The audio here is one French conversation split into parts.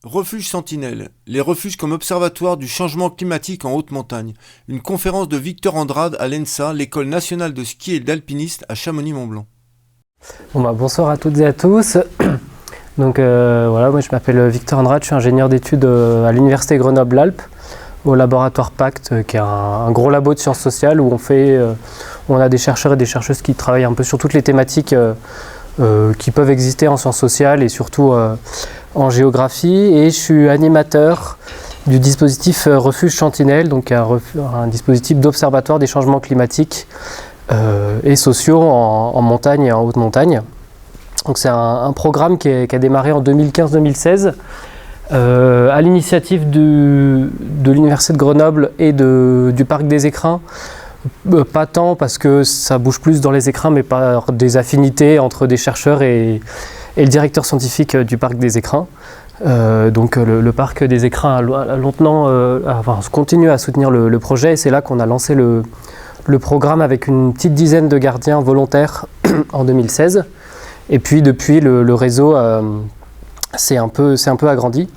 Refuge Sentinelle, les refuges comme observatoire du changement climatique en haute montagne. Une conférence de Victor Andrade à l'ENSA, l'école nationale de ski et d'alpinisme à Chamonix-Mont-Blanc. Bonsoir à toutes et à tous. Donc voilà, moi je m'appelle Victor Andrade, je suis ingénieur d'études à l'université Grenoble-Alpes, au laboratoire PACT, qui est un gros labo de sciences sociales où on a des chercheurs et des chercheuses qui travaillent un peu sur toutes les thématiques qui peuvent exister en sciences sociales et surtout en géographie. Et je suis animateur du dispositif Refuge Sentinelle, donc un dispositif d'observatoire des changements climatiques et sociaux en montagne et en haute montagne. Donc c'est un programme qui a démarré en 2015-2016 à l'initiative de l'Université de Grenoble et du Parc des Écrins. Pas tant parce que ça bouge plus dans les écrins, mais par des affinités entre des chercheurs et le directeur scientifique du Parc des Écrins. Donc le Parc des Écrins a longtemps continue à soutenir le projet, et c'est là qu'on a lancé le programme avec une petite dizaine de gardiens volontaires en 2016. Et puis depuis, le réseau s'est un peu agrandi.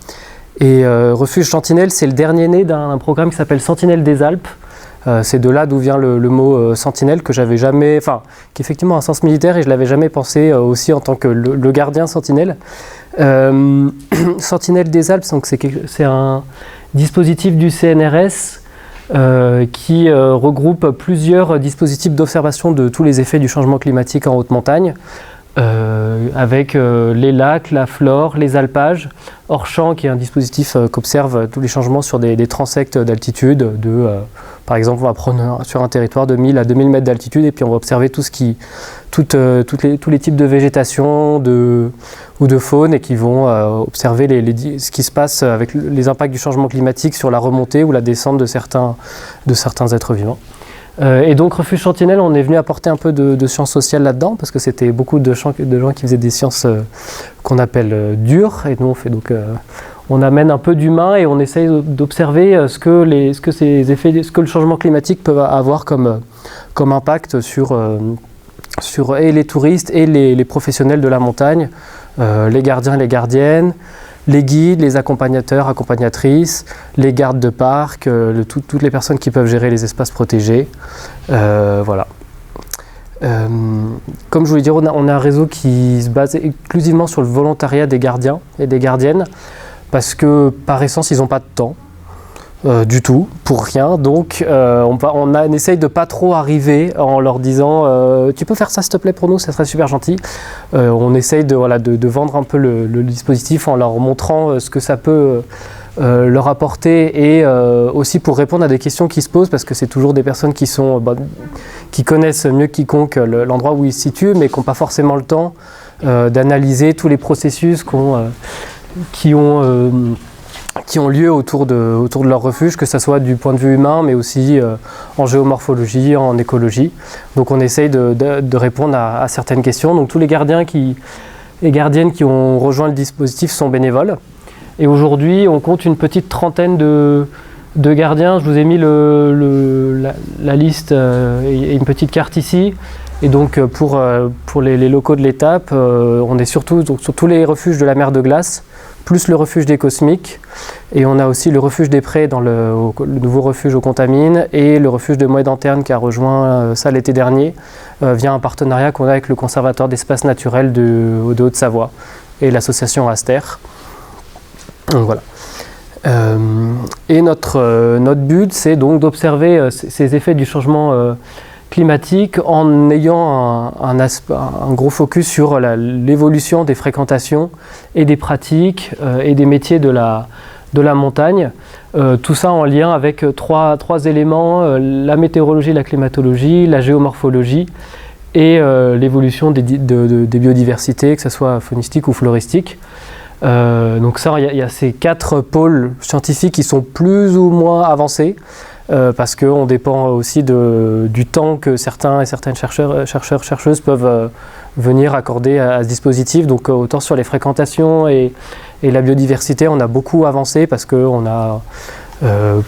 Et Refuge Sentinelle, c'est le dernier né d'un programme qui s'appelle Sentinelle des Alpes. C'est de là d'où vient le mot sentinelle, qui est effectivement un sens militaire, et je ne l'avais jamais pensé aussi en tant que le gardien sentinelle. Sentinelle des Alpes, donc c'est un dispositif du CNRS qui regroupe plusieurs dispositifs d'observation de tous les effets du changement climatique en haute montagne, avec les lacs, la flore, les alpages, hors champ, qui est un dispositif qu'observe tous les changements sur des transects d'altitude. Par exemple, on va prendre sur un territoire de 1000 à 2000 mètres d'altitude, et puis on va observer tous les types de végétation ou de faune, et qui vont observer ce qui se passe avec les impacts du changement climatique sur la remontée ou la descente de certains êtres vivants. Et donc Refuge Sentinelle, on est venu apporter un peu de sciences sociales là-dedans, parce que c'était beaucoup de gens qui faisaient des sciences qu'on appelle dures, et nous on amène un peu d'humain, et on essaye d'observer ce que le changement climatique peut avoir comme impact sur et les touristes et les professionnels de la montagne, les gardiens et les gardiennes, les guides, les accompagnateurs, accompagnatrices, les gardes de parc, toutes les personnes qui peuvent gérer les espaces protégés. Voilà. Comme je voulais dire, on a un réseau qui se base exclusivement sur le volontariat des gardiens et des gardiennes, parce que par essence, ils n'ont pas de temps. Du tout, pour rien. Donc on essaye de pas trop arriver en leur disant tu peux faire ça s'il te plaît pour nous, ça serait super gentil. On essaye de vendre un peu le dispositif en leur montrant ce que ça peut leur apporter, et aussi pour répondre à des questions qui se posent, parce que c'est toujours des personnes qui connaissent mieux que quiconque l'endroit où ils se situent, mais qui n'ont pas forcément le temps d'analyser tous les processus qui ont lieu autour de leur refuge, que ce soit du point de vue humain, mais aussi en géomorphologie, en écologie. Donc on essaye de répondre à certaines questions. Donc tous les gardiens et gardiennes qui ont rejoint le dispositif sont bénévoles. Et aujourd'hui, on compte une petite trentaine de gardiens. Je vous ai mis la liste et une petite carte ici. Et donc pour les locaux de l'étape, on est surtout sur tous les refuges de la mer de glace, plus le refuge des Cosmiques, et on a aussi le refuge des Prés dans le nouveau refuge aux Contamines, et le refuge de Moët-Anterne qui a rejoint ça l'été dernier via un partenariat qu'on a avec le Conservatoire d'espaces naturels de Haute-Savoie et l'association Aster. Donc voilà. Et notre but, c'est donc d'observer ces effets du changement climatique en ayant un gros focus sur l'évolution des fréquentations et des pratiques et des métiers de la montagne. Tout ça en lien avec trois éléments, la météorologie, la climatologie, la géomorphologie et l'évolution des biodiversités, que ce soit faunistique ou floristique. Donc ça, il y a ces 4 pôles scientifiques qui sont plus ou moins avancés, parce qu'on dépend aussi du temps que certains et certaines chercheuses peuvent venir accorder à ce dispositif. Donc autant sur les fréquentations et la biodiversité, on a beaucoup avancé, parce qu'on a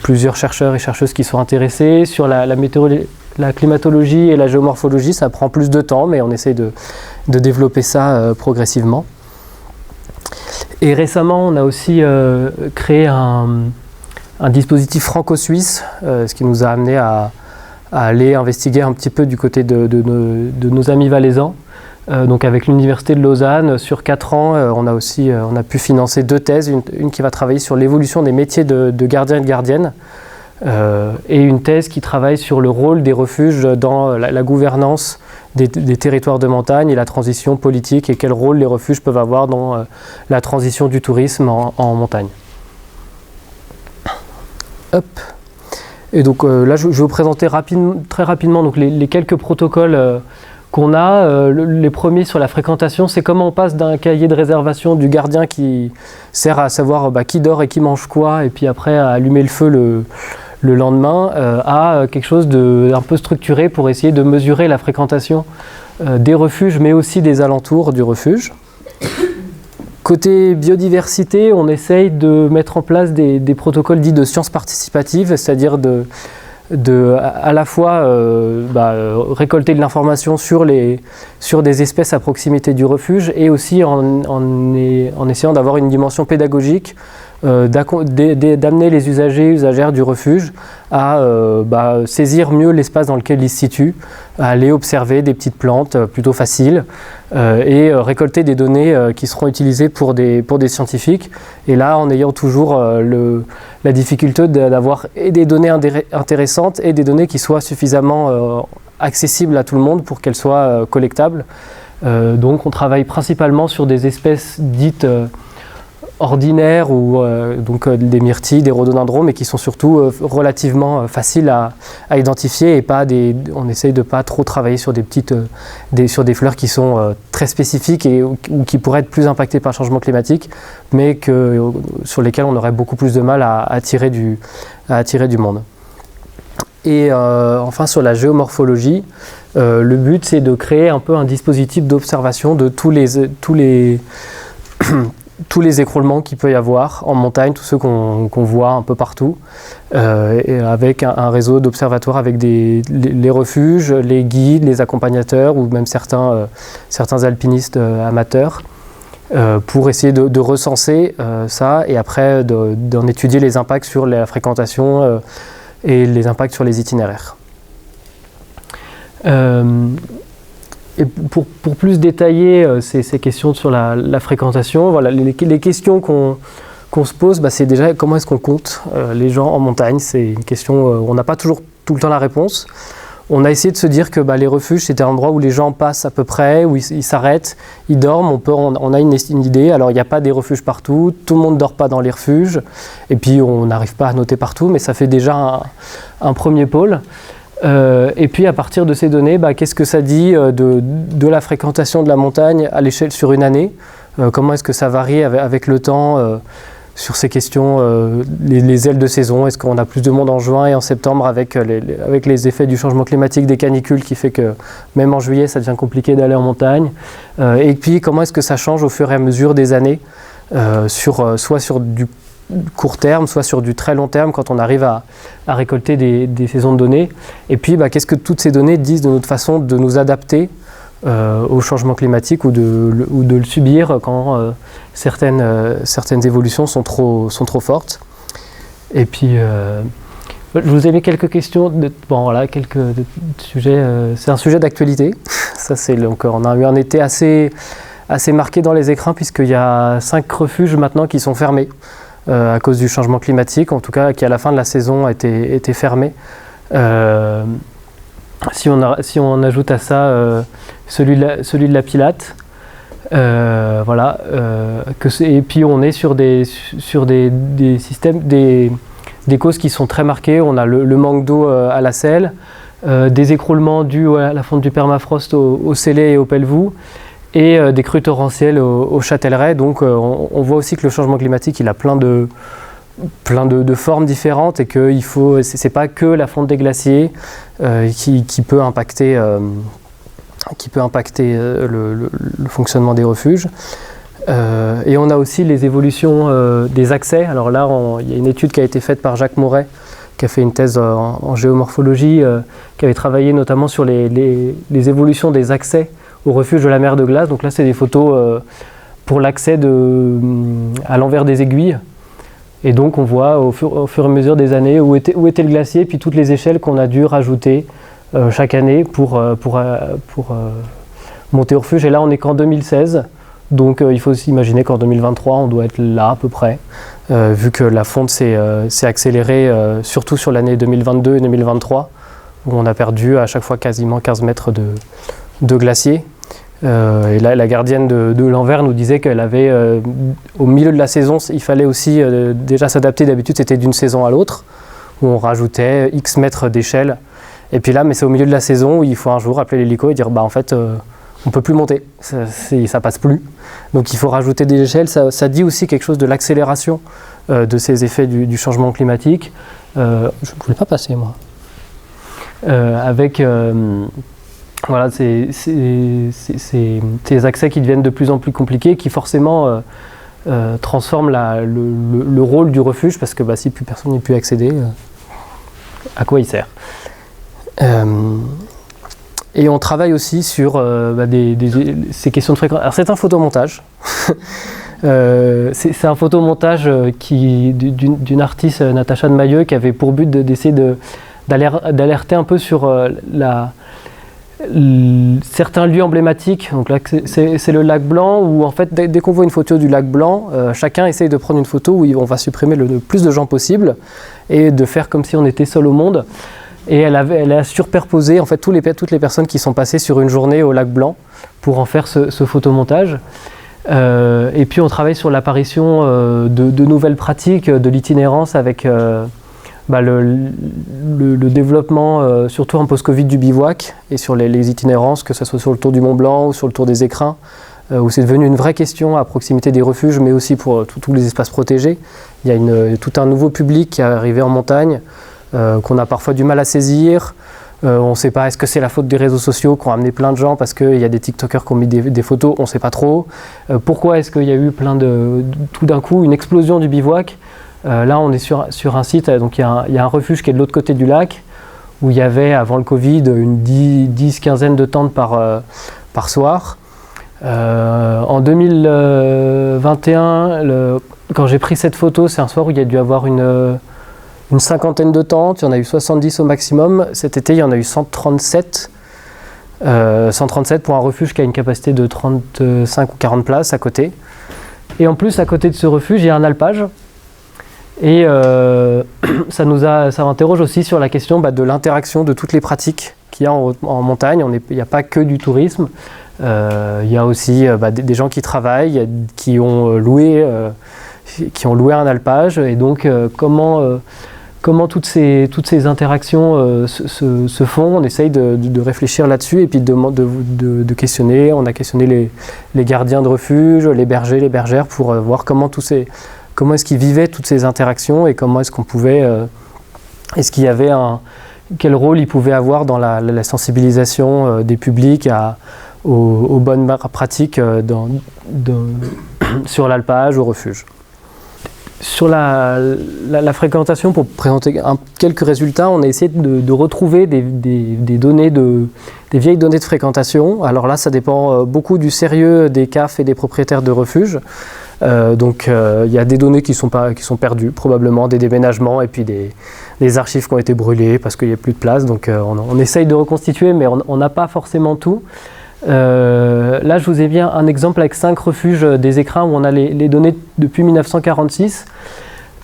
plusieurs chercheurs et chercheuses qui sont intéressés. Sur la climatologie et la géomorphologie, ça prend plus de temps, mais on essaie de développer ça progressivement. Et récemment, on a aussi créé un dispositif franco-suisse, ce qui nous a amené à aller investiguer un petit peu du côté de nos amis valaisans. Donc avec l'Université de Lausanne, sur 4 ans, on a pu financer 2 thèses, une qui va travailler sur l'évolution des métiers de gardiens et de gardiennes, et une thèse qui travaille sur le rôle des refuges dans la gouvernance des territoires de montagne et la transition politique, et quel rôle les refuges peuvent avoir dans la transition du tourisme en montagne. Hop. Et donc là, je vais vous présenter très rapidement donc, les quelques protocoles qu'on a. Les premiers sur la fréquentation, c'est comment on passe d'un cahier de réservation du gardien qui sert à savoir qui dort et qui mange quoi, et puis après à allumer le feu le lendemain, à quelque chose d'un peu structuré pour essayer de mesurer la fréquentation des refuges, mais aussi des alentours du refuge. Côté biodiversité, on essaye de mettre en place des protocoles dits de sciences participatives, c'est-à-dire à la fois récolter de l'information sur des espèces à proximité du refuge, et aussi en essayant d'avoir une dimension pédagogique, d'amener les usagers et usagères du refuge à saisir mieux l'espace dans lequel ils se situent, à aller observer des petites plantes plutôt faciles, et récolter des données qui seront utilisées pour des scientifiques. Et là, en ayant toujours la difficulté d'avoir des données intéressantes et des données qui soient suffisamment accessibles à tout le monde pour qu'elles soient collectables. Donc on travaille principalement sur des espèces dites ordinaires, ou des myrtilles, des rhododendrons, mais qui sont surtout relativement faciles à identifier, et on essaye de ne pas trop travailler sur sur des fleurs qui sont très spécifiques ou qui pourraient être plus impactées par le changement climatique, mais sur lesquelles on aurait beaucoup plus de mal à attirer du monde. Et enfin, sur la géomorphologie, le but c'est de créer un peu un dispositif d'observation de tous les écroulements qu'il peut y avoir en montagne, tous ceux qu'on voit un peu partout, et avec un réseau d'observatoires avec les refuges, les guides, les accompagnateurs, ou même certains alpinistes amateurs, pour essayer de recenser ça, et après d'en étudier les impacts sur la fréquentation et les impacts sur les itinéraires. Et pour plus détailler ces questions sur la fréquentation, voilà, les questions qu'on se pose, c'est déjà comment est-ce qu'on compte les gens en montagne. C'est une question, on n'a pas toujours tout le temps la réponse. On a essayé de se dire que les refuges, c'était un endroit où les gens passent à peu près, où ils s'arrêtent, ils dorment, on a une idée. Alors il n'y a pas des refuges partout, tout le monde ne dort pas dans les refuges, et puis on n'arrive pas à noter partout, mais ça fait déjà un premier pôle. Et puis à partir de ces données, qu'est-ce que ça dit de la fréquentation de la montagne à l'échelle sur une année, comment est-ce que ça varie avec le temps sur ces questions, les ailes de saison, est-ce qu'on a plus de monde en juin et en septembre avec les effets du changement climatique, des canicules, qui fait que même en juillet ça devient compliqué d'aller en montagne, et puis comment est-ce que ça change au fur et à mesure des années, soit sur du court terme, soit sur du très long terme, quand on arrive à récolter des saisons de données. Et puis qu'est-ce que toutes ces données disent de notre façon de nous adapter au changement climatique, ou de le subir quand certaines évolutions sont trop fortes. Et puis je vous ai mis quelques questions, quelques sujets. C'est un sujet d'actualité. Ça, on a eu un été assez marqué dans les écrins, puisqu'il y a 5 refuges maintenant qui sont fermés à cause du changement climatique, en tout cas qui à la fin de la saison étaient fermés. Si on ajoute à ça celui de la Pilate, et puis on est sur des systèmes, des causes qui sont très marquées. On a le manque d'eau à la Selle, des écroulements dus à la fonte du permafrost au Célé et au Pelvoux, et des crues torrentielles au Châtellerault. Donc on voit aussi que le changement climatique, il a plein de formes différentes, et que c'est pas que la fonte des glaciers qui peut impacter le fonctionnement des refuges. Et on a aussi les évolutions des accès. Alors là, il y a une étude qui a été faite par Jacques Mauret, qui a fait une thèse en géomorphologie, qui avait travaillé notamment sur les évolutions des accès au refuge de la mer de glace. Donc là, c'est des photos pour l'accès à l'envers des aiguilles. Et donc on voit au fur et à mesure des années où était le glacier, puis toutes les échelles qu'on a dû rajouter chaque année pour monter au refuge. Et là on n'est qu'en 2016, donc il faut s'imaginer qu'en 2023 on doit être là à peu près, vu que la fonte s'est accélérée surtout sur l'année 2022 et 2023, où on a perdu à chaque fois quasiment 15 mètres de glacier. Et là, la gardienne de l'Anvers nous disait qu'elle avait, au milieu de la saison, il fallait aussi déjà s'adapter. D'habitude, c'était d'une saison à l'autre, où on rajoutait X mètres d'échelle. Et puis là, mais c'est au milieu de la saison où il faut un jour appeler l'hélico et dire en fait, on ne peut plus monter, ça passe plus. Donc il faut rajouter des échelles. Ça dit aussi quelque chose de l'accélération de ces effets du changement climatique. Je ne voulais pas passer, moi. Avec voilà, ces accès qui deviennent de plus en plus compliqués, qui forcément transforment le rôle du refuge, parce que si plus personne n'y peut accéder, à quoi il sert? Et on travaille aussi sur ces questions de fréquence. Alors c'est un photomontage. C'est un photomontage d'une artiste, Natacha de Mailleux, qui avait pour but d'essayer d'alerter un peu sur certains lieux emblématiques. Donc là, c'est le lac Blanc, où en fait, dès qu'on voit une photo du lac Blanc, chacun essaye de prendre une photo où on va supprimer le plus de gens possible et de faire comme si on était seul au monde. Et elle a superposé en fait toutes les personnes qui sont passées sur une journée au lac Blanc pour en faire ce photomontage. Et puis on travaille sur l'apparition de nouvelles pratiques, de l'itinérance avec le développement, surtout en post-Covid, du bivouac et sur les itinérances, que ce soit sur le tour du Mont Blanc ou sur le tour des Écrins, où c'est devenu une vraie question à proximité des refuges, mais aussi pour tous les espaces protégés. Il y a tout un nouveau public qui est arrivé en montagne, qu'on a parfois du mal à saisir. On ne sait pas, est-ce que c'est la faute des réseaux sociaux qui ont amené plein de gens parce qu'il y a des TikTokers qui ont mis des photos, on ne sait pas trop. Pourquoi est-ce qu'il y a eu tout d'un coup une explosion du bivouac? Là, on est sur un site, donc il y a un refuge qui est de l'autre côté du lac, où il y avait, avant le Covid, une quinzaine de tentes par soir. En 2021, quand j'ai pris cette photo, c'est un soir où il y a dû avoir une cinquantaine de tentes, il y en a eu 70 au maximum. Cet été, il y en a eu 137. 137 pour un refuge qui a une capacité de 35 ou 40 places à côté. Et en plus, à côté de ce refuge, il y a un alpage. Et ça interroge aussi sur la question de l'interaction de toutes les pratiques qu'il y a en montagne. Il n'y a pas que du tourisme. Il y a aussi des gens qui travaillent, qui ont loué un alpage. Et donc, comment toutes ces interactions se font? On essaye de réfléchir là-dessus et puis de questionner. On a questionné les gardiens de refuge, les bergers, les bergères, pour voir comment est-ce qu'ils vivaient toutes ces interactions et comment est-ce qu'on pouvait... est-ce qu'il y avait quel rôle ils pouvaient avoir dans la sensibilisation des publics aux bonnes pratiques sur l'alpage, au refuge. Sur la fréquentation, pour présenter quelques résultats, on a essayé de retrouver des données des vieilles données de fréquentation. Alors là, ça dépend beaucoup du sérieux des CAF et des propriétaires de refuges. Donc il y a des données qui sont perdues, probablement des déménagements et puis des archives qui ont été brûlées parce qu'il n'y a plus de place. Donc on essaye de reconstituer, mais on n'a pas forcément tout. Là, je vous ai mis un exemple avec 5 refuges des Écrins où on a les données depuis 1946.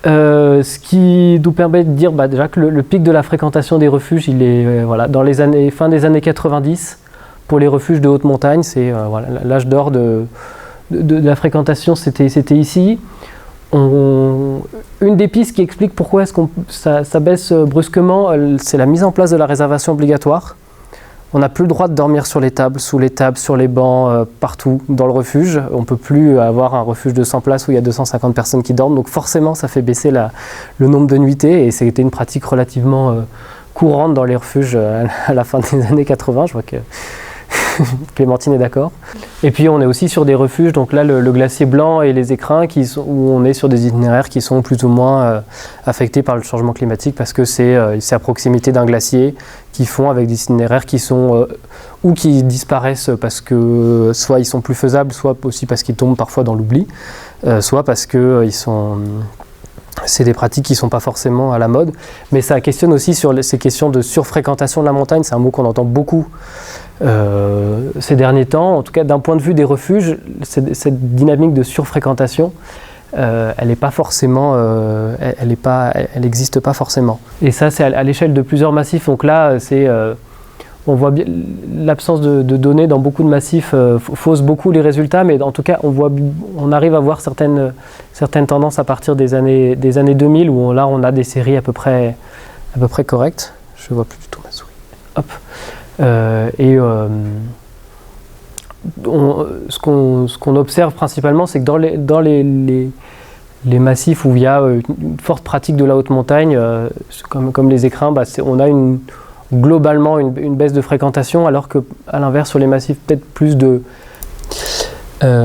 Ce qui nous permet de dire déjà que le pic de la fréquentation des refuges, il est dans les fin des années 90 pour les refuges de haute montagne. C'est l'âge d'or de la fréquentation, c'était ici. Une des pistes qui explique pourquoi est-ce ça baisse brusquement, c'est la mise en place de la réservation obligatoire. On n'a plus le droit de dormir sur les tables, sous les tables, sur les bancs, partout dans le refuge. On ne peut plus avoir un refuge de 100 places où il y a 250 personnes qui dorment. Donc forcément, ça fait baisser le nombre de nuitées. Et c'était une pratique relativement courante dans les refuges à la fin des années 80. Je vois que Clémentine est d'accord. Et puis on est aussi sur des refuges, donc là le glacier Blanc et les Écrins, où on est sur des itinéraires qui sont plus ou moins affectés par le changement climatique parce que c'est à proximité d'un glacier qui font avec des itinéraires qui sont ou qui disparaissent parce que soit ils sont plus faisables, soit aussi parce qu'ils tombent parfois dans l'oubli, soit parce que c'est des pratiques qui ne sont pas forcément à la mode. Mais ça questionne aussi sur ces questions de surfréquentation de la montagne. C'est un mot qu'on entend beaucoup ces derniers temps. En tout cas, d'un point de vue des refuges, cette dynamique de surfréquentation, elle n'existe pas forcément. Et ça, c'est à l'échelle de plusieurs massifs. Donc là, on voit bien l'absence de données dans beaucoup de massifs fausse beaucoup les résultats, mais en tout cas, on arrive à voir certaines tendances à partir des années 2000, où là, on a des séries à peu près correctes. Je ne vois plus du tout ma souris. Hop. Ce qu'on observe principalement, c'est que dans les massifs où il y a une forte pratique de la haute montagne, comme les écrins, on a globalement une baisse de fréquentation, alors qu'à l'inverse, sur les massifs peut-être plus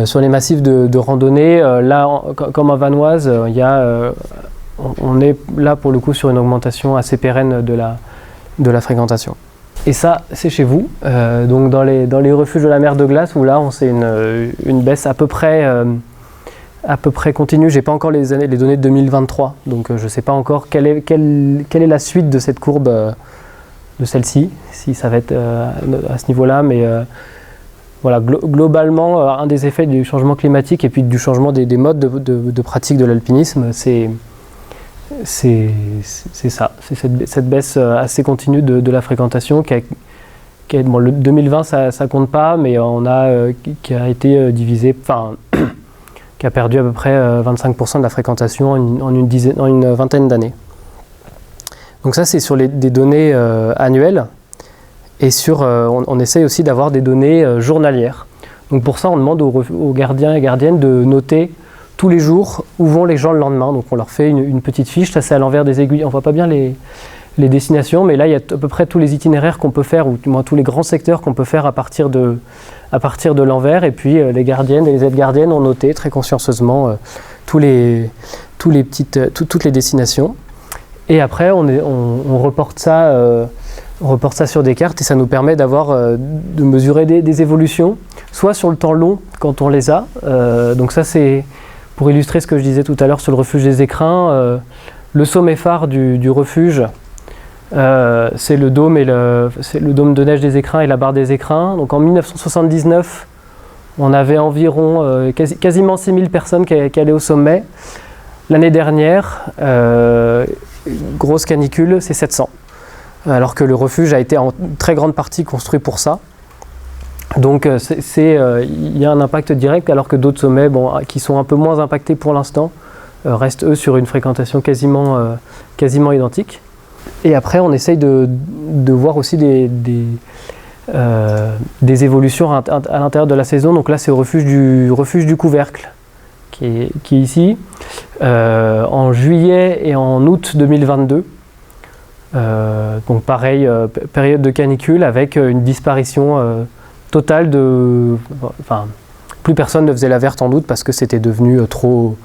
sur les massifs de randonnée, là, comme en Vanoise, on est là pour le coup sur une augmentation assez pérenne de la fréquentation. Et ça, c'est chez vous, donc dans les refuges de la mer de glace, où là, c'est une baisse à peu près continue. J'ai pas encore les données de 2023, donc je sais pas encore quelle est la suite de cette courbe, de celle-ci, si ça va être à ce niveau-là, mais voilà, globalement, un des effets du changement climatique et puis du changement des modes de pratique de l'alpinisme, c'est ça, c'est cette baisse assez continue de la fréquentation bon, le 2020 ça compte pas, mais qui a été divisé, enfin qui a perdu à peu près 25% de la fréquentation en une vingtaine d'années. Donc ça, c'est sur des données annuelles, et on essaye aussi d'avoir des données journalières. Donc pour ça, on demande aux gardiens et gardiennes de noter tous les jours où vont les gens le lendemain. Donc on leur fait une petite fiche, ça c'est à l'envers des aiguilles, on voit pas bien les destinations, mais là il y a à peu près tous les itinéraires qu'on peut faire, ou du moins tous les grands secteurs qu'on peut faire à partir de l'envers, et puis les gardiennes et les aides-gardiennes ont noté très consciencieusement toutes les destinations. Et après, on reporte ça sur des cartes, et ça nous permet de mesurer des évolutions, soit sur le temps long quand on les a. Donc ça, c'est pour illustrer ce que je disais tout à l'heure sur le refuge des Écrins. Le sommet phare du refuge, c'est le dôme de neige des Écrins et la barre des Écrins. Donc en 1979, on avait environ quasiment 6000 personnes qui allaient au sommet. L'année dernière, grosse canicule, c'est 700. Alors que le refuge a été en très grande partie construit pour ça. Donc il y a un impact direct, alors que d'autres sommets, qui sont un peu moins impactés pour l'instant, restent eux sur une fréquentation quasiment identique. Et après, on essaye de voir aussi des évolutions à l'intérieur de la saison. Donc là, c'est le refuge du Couvercle, qui est ici. En juillet et en août 2022, donc pareil, période de canicule avec une disparition totale plus personne ne faisait la verte en août parce que c'était devenu trop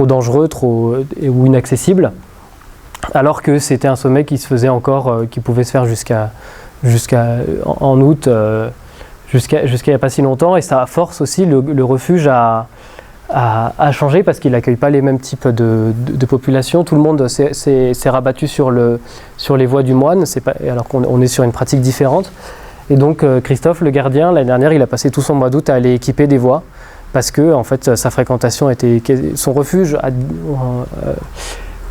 dangereux, ou inaccessible, alors que c'était un sommet qui se faisait encore, qui pouvait se faire en août, jusqu'à il n'y a pas si longtemps, et ça force aussi le refuge à changer, parce qu'il n'accueille pas les mêmes types de populations. Tout le monde s'est rabattu sur les voies du moine, alors qu'on est sur une pratique différente. Et donc Christophe, le gardien, l'année dernière, il a passé tout son mois d'août à aller équiper des voies, parce que en fait, sa fréquentation son refuge,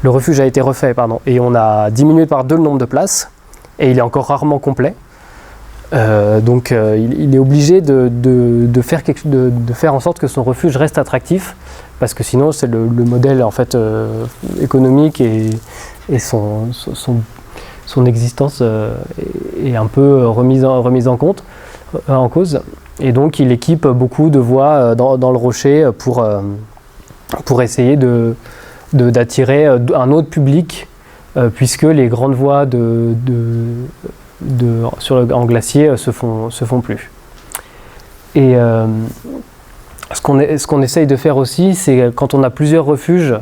le refuge a été refait, et on a diminué par 2 le nombre de places, et il est encore rarement complet. Donc il est obligé de faire en sorte que son refuge reste attractif, parce que sinon c'est le modèle en fait économique et son existence est un peu remise en cause. Et donc il équipe beaucoup de voies dans le rocher pour essayer d'attirer un autre public, puisque les grandes voies en glacier se font plus. Et ce qu'on essaye de faire aussi, c'est quand on a plusieurs refuges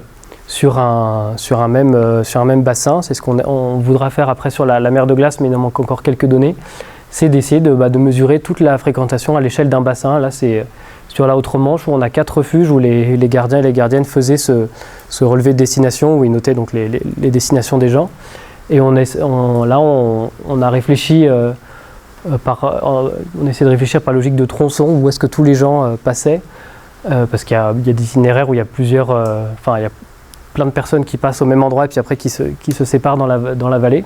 sur un même bassin. C'est ce qu'on voudra faire après sur la mer de glace, mais il nous manque encore quelques données. C'est d'essayer de mesurer toute la fréquentation à l'échelle d'un bassin. Là, c'est sur la Haute-Manche où on a 4 refuges où les gardiens et les gardiennes faisaient ce relevé de destination, où ils notaient donc les destinations des gens. Et on a réfléchi, on essaie de réfléchir par logique de tronçon, où est-ce que tous les gens passaient, parce qu'il y a des itinéraires où il y a plusieurs, il y a plein de personnes qui passent au même endroit et puis après qui se séparent dans la vallée.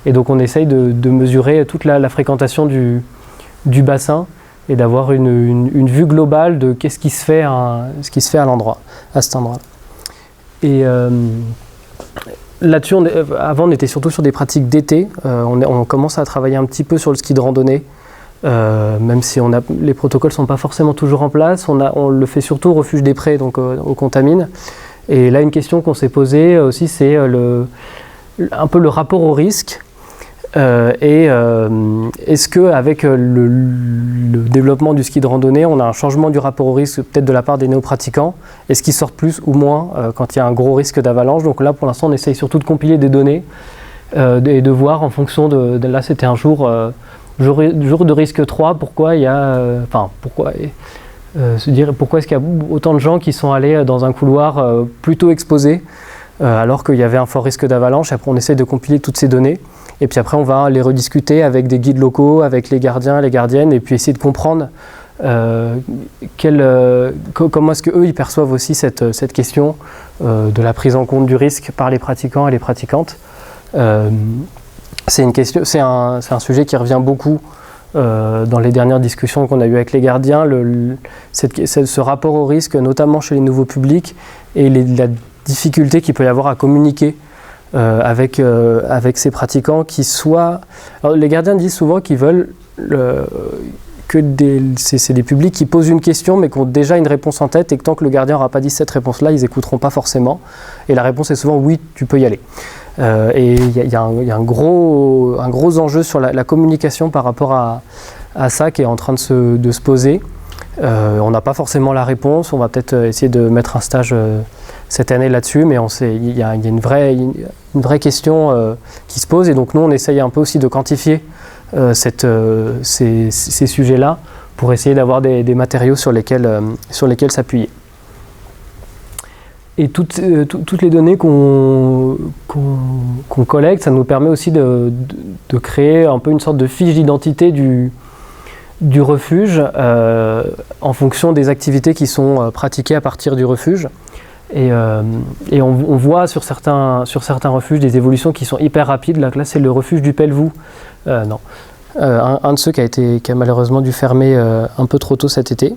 Et donc on essaye de mesurer toute la fréquentation du bassin et d'avoir une vue globale de ce qui se fait à cet endroit. Et là-dessus, avant on était surtout sur des pratiques d'été. On commence à travailler un petit peu sur le ski de randonnée, même si les protocoles ne sont pas forcément toujours en place. On le fait surtout au refuge des Prés, donc au Contamine. Et là, une question qu'on s'est posée aussi, c'est un peu le rapport au risque. Est-ce qu'avec le développement du ski de randonnée, on a un changement du rapport au risque peut-être de la part des néo-pratiquants? Est-ce qu'ils sortent plus ou moins quand il y a un gros risque d'avalanche? Donc là, pour l'instant, on essaye surtout de compiler des données et de voir en fonction de là, c'était un jour de risque 3, pourquoi il y a... se dire pourquoi est-ce qu'il y a autant de gens qui sont allés dans un couloir plutôt exposé alors qu'il y avait un fort risque d'avalanche. Après, on essaie de compiler toutes ces données. Et puis après, on va les rediscuter avec des guides locaux, avec les gardiens, les gardiennes, et puis essayer de comprendre comment est-ce qu'eux, ils perçoivent aussi cette question de la prise en compte du risque par les pratiquants et les pratiquantes. C'est un sujet qui revient beaucoup dans les dernières discussions qu'on a eues avec les gardiens, ce rapport au risque, notamment chez les nouveaux publics, et la difficulté qu'il peut y avoir à communiquer avec ces pratiquants qui soient... Alors, les gardiens disent souvent qu'ils veulent que c'est des publics qui posent une question mais qui ont déjà une réponse en tête, et que tant que le gardien n'aura pas dit cette réponse-là, ils n'écouteront pas forcément. Et la réponse est souvent oui, tu peux y aller. Et il y a un gros enjeu sur la communication par rapport à ça qui est en train de se poser. On n'a pas forcément la réponse, on va peut-être essayer de mettre un stage cette année là-dessus, mais il y a une vraie question qui se pose, et donc nous on essaye un peu aussi de quantifier ces sujets-là pour essayer d'avoir des matériaux sur lesquels s'appuyer. Et toutes les données qu'on collecte, ça nous permet aussi de créer un peu une sorte de fiche d'identité du refuge en fonction des activités qui sont pratiquées à partir du refuge. Et on voit sur certains refuges des évolutions qui sont hyper rapides. Là c'est le refuge du Pelvoux. Un de ceux qui a malheureusement dû fermer un peu trop tôt cet été.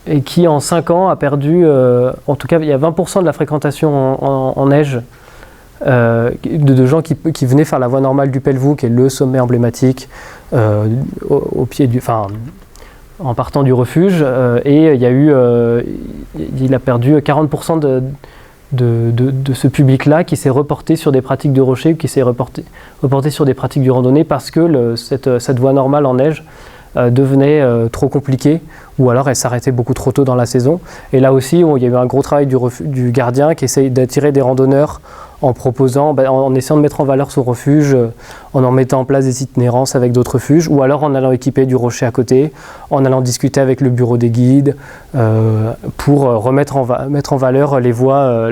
Et qui en 5 ans a perdu, en tout cas il y a 20% de la fréquentation en neige de gens qui venaient faire la voie normale du Pelvoux, qui est le sommet emblématique au pied en partant du refuge, et il a perdu 40% de ce public-là qui s'est reporté sur des pratiques de rocher, qui s'est reporté sur des pratiques de randonnée parce que cette voie normale en neige devenait trop compliquée, ou alors elle s'arrêtait beaucoup trop tôt dans la saison. Et là aussi, il y a eu un gros travail du gardien qui essaye d'attirer des randonneurs en proposant, en essayant de mettre en valeur son refuge, en mettant en place des itinérances avec d'autres refuges, ou alors en allant équiper du rocher à côté, en allant discuter avec le bureau des guides, pour mettre en valeur les voies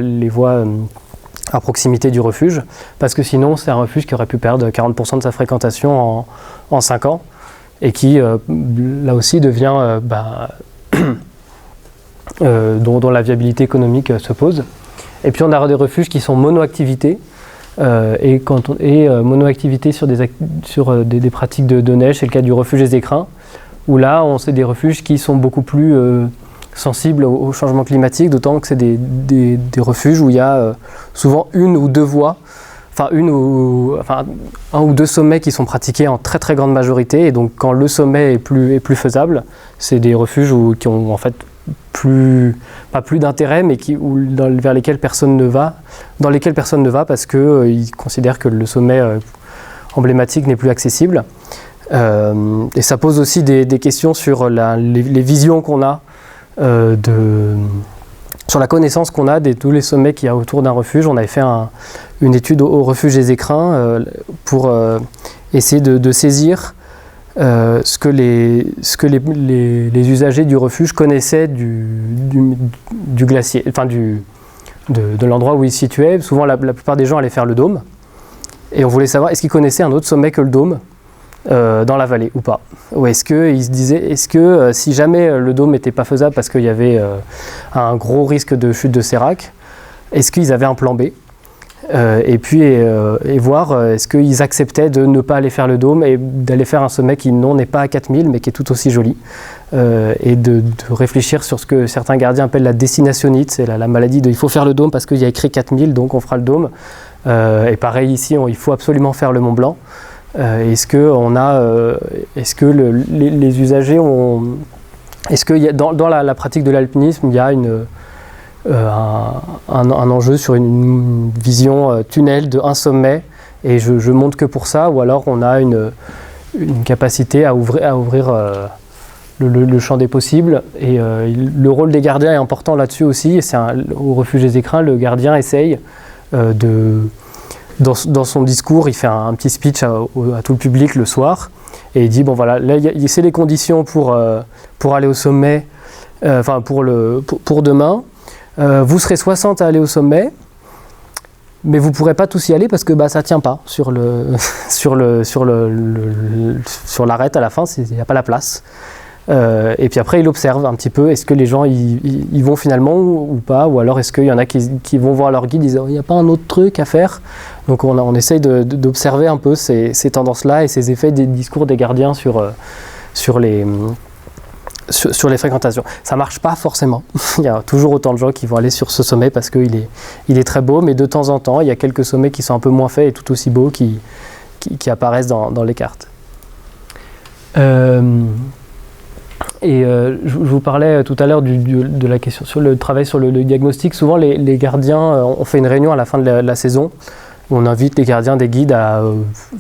à proximité du refuge, parce que sinon c'est un refuge qui aurait pu perdre 40% de sa fréquentation en 5 ans, et qui là aussi devient dont la viabilité économique se pose. Et puis on a des refuges qui sont monoactivités, monoactivité sur des pratiques de neige. C'est le cas du refuge des Écrins, où là c'est des refuges qui sont beaucoup plus sensibles au changement climatique, d'autant que c'est des refuges où il y a souvent une ou deux voies, un ou deux sommets qui sont pratiqués en très très grande majorité, et donc quand le sommet est plus faisable, c'est des refuges qui ont en fait pas plus d'intérêt, mais vers lesquels personne ne va, parce qu'ils considèrent que le sommet emblématique n'est plus accessible. Et ça pose aussi des questions sur les visions qu'on a sur la connaissance qu'on a de tous les sommets qu'il y a autour d'un refuge. On avait fait une étude au refuge des Écrins pour essayer de saisir ce que les usagers du refuge connaissaient du glacier, enfin de l'endroit où ils se situaient. Souvent, la plupart des gens allaient faire le dôme. Et on voulait savoir, est-ce qu'ils connaissaient un autre sommet que le dôme dans la vallée ou pas? Ou est-ce qu'ils se disaient, si jamais le dôme n'était pas faisable parce qu'il y avait un gros risque de chute de sérac, est-ce qu'ils avaient un plan B? Et voir est-ce qu'ils acceptaient de ne pas aller faire le dôme et d'aller faire un sommet qui n'est pas à 4000 mais qui est tout aussi joli, et de réfléchir sur ce que certains gardiens appellent la destinationnite, c'est la maladie de il faut faire le dôme parce qu'il y a écrit 4000 donc on fera le dôme, et pareil ici il faut absolument faire le Mont Blanc. Est-ce que les usagers ont, est-ce que dans la pratique de l'alpinisme il y a un enjeu sur une vision tunnel de un sommet et je monte que pour ça, ou alors on a une capacité à ouvrir le champ des possibles, et le rôle des gardiens est important là-dessus aussi, et au refuge des Écrins, le gardien essaye dans son discours, il fait un petit speech à tout le public le soir, et il dit, bon voilà, là, c'est les conditions pour aller au sommet, pour demain. Vous serez 60 à aller au sommet, mais vous ne pourrez pas tous y aller parce que ça ne tient pas sur l'arête à la fin, il n'y a pas la place. Et puis après, il observe un petit peu, est-ce que les gens y vont finalement ou pas, ou alors est-ce qu'il y en a qui vont voir leur guide, ils disent il n'y a pas un autre truc à faire. Donc on essaye d'observer un peu ces tendances-là et ces effets des discours des gardiens sur les fréquentations. Ça ne marche pas forcément. Il y a toujours autant de gens qui vont aller sur ce sommet parce qu'il est très beau, mais de temps en temps, il y a quelques sommets qui sont un peu moins faits et tout aussi beaux qui apparaissent dans les cartes. Je vous parlais tout à l'heure de la question sur le travail sur le diagnostic. Souvent, les gardiens, on fait une réunion à la fin de la saison où on invite les gardiens des guides à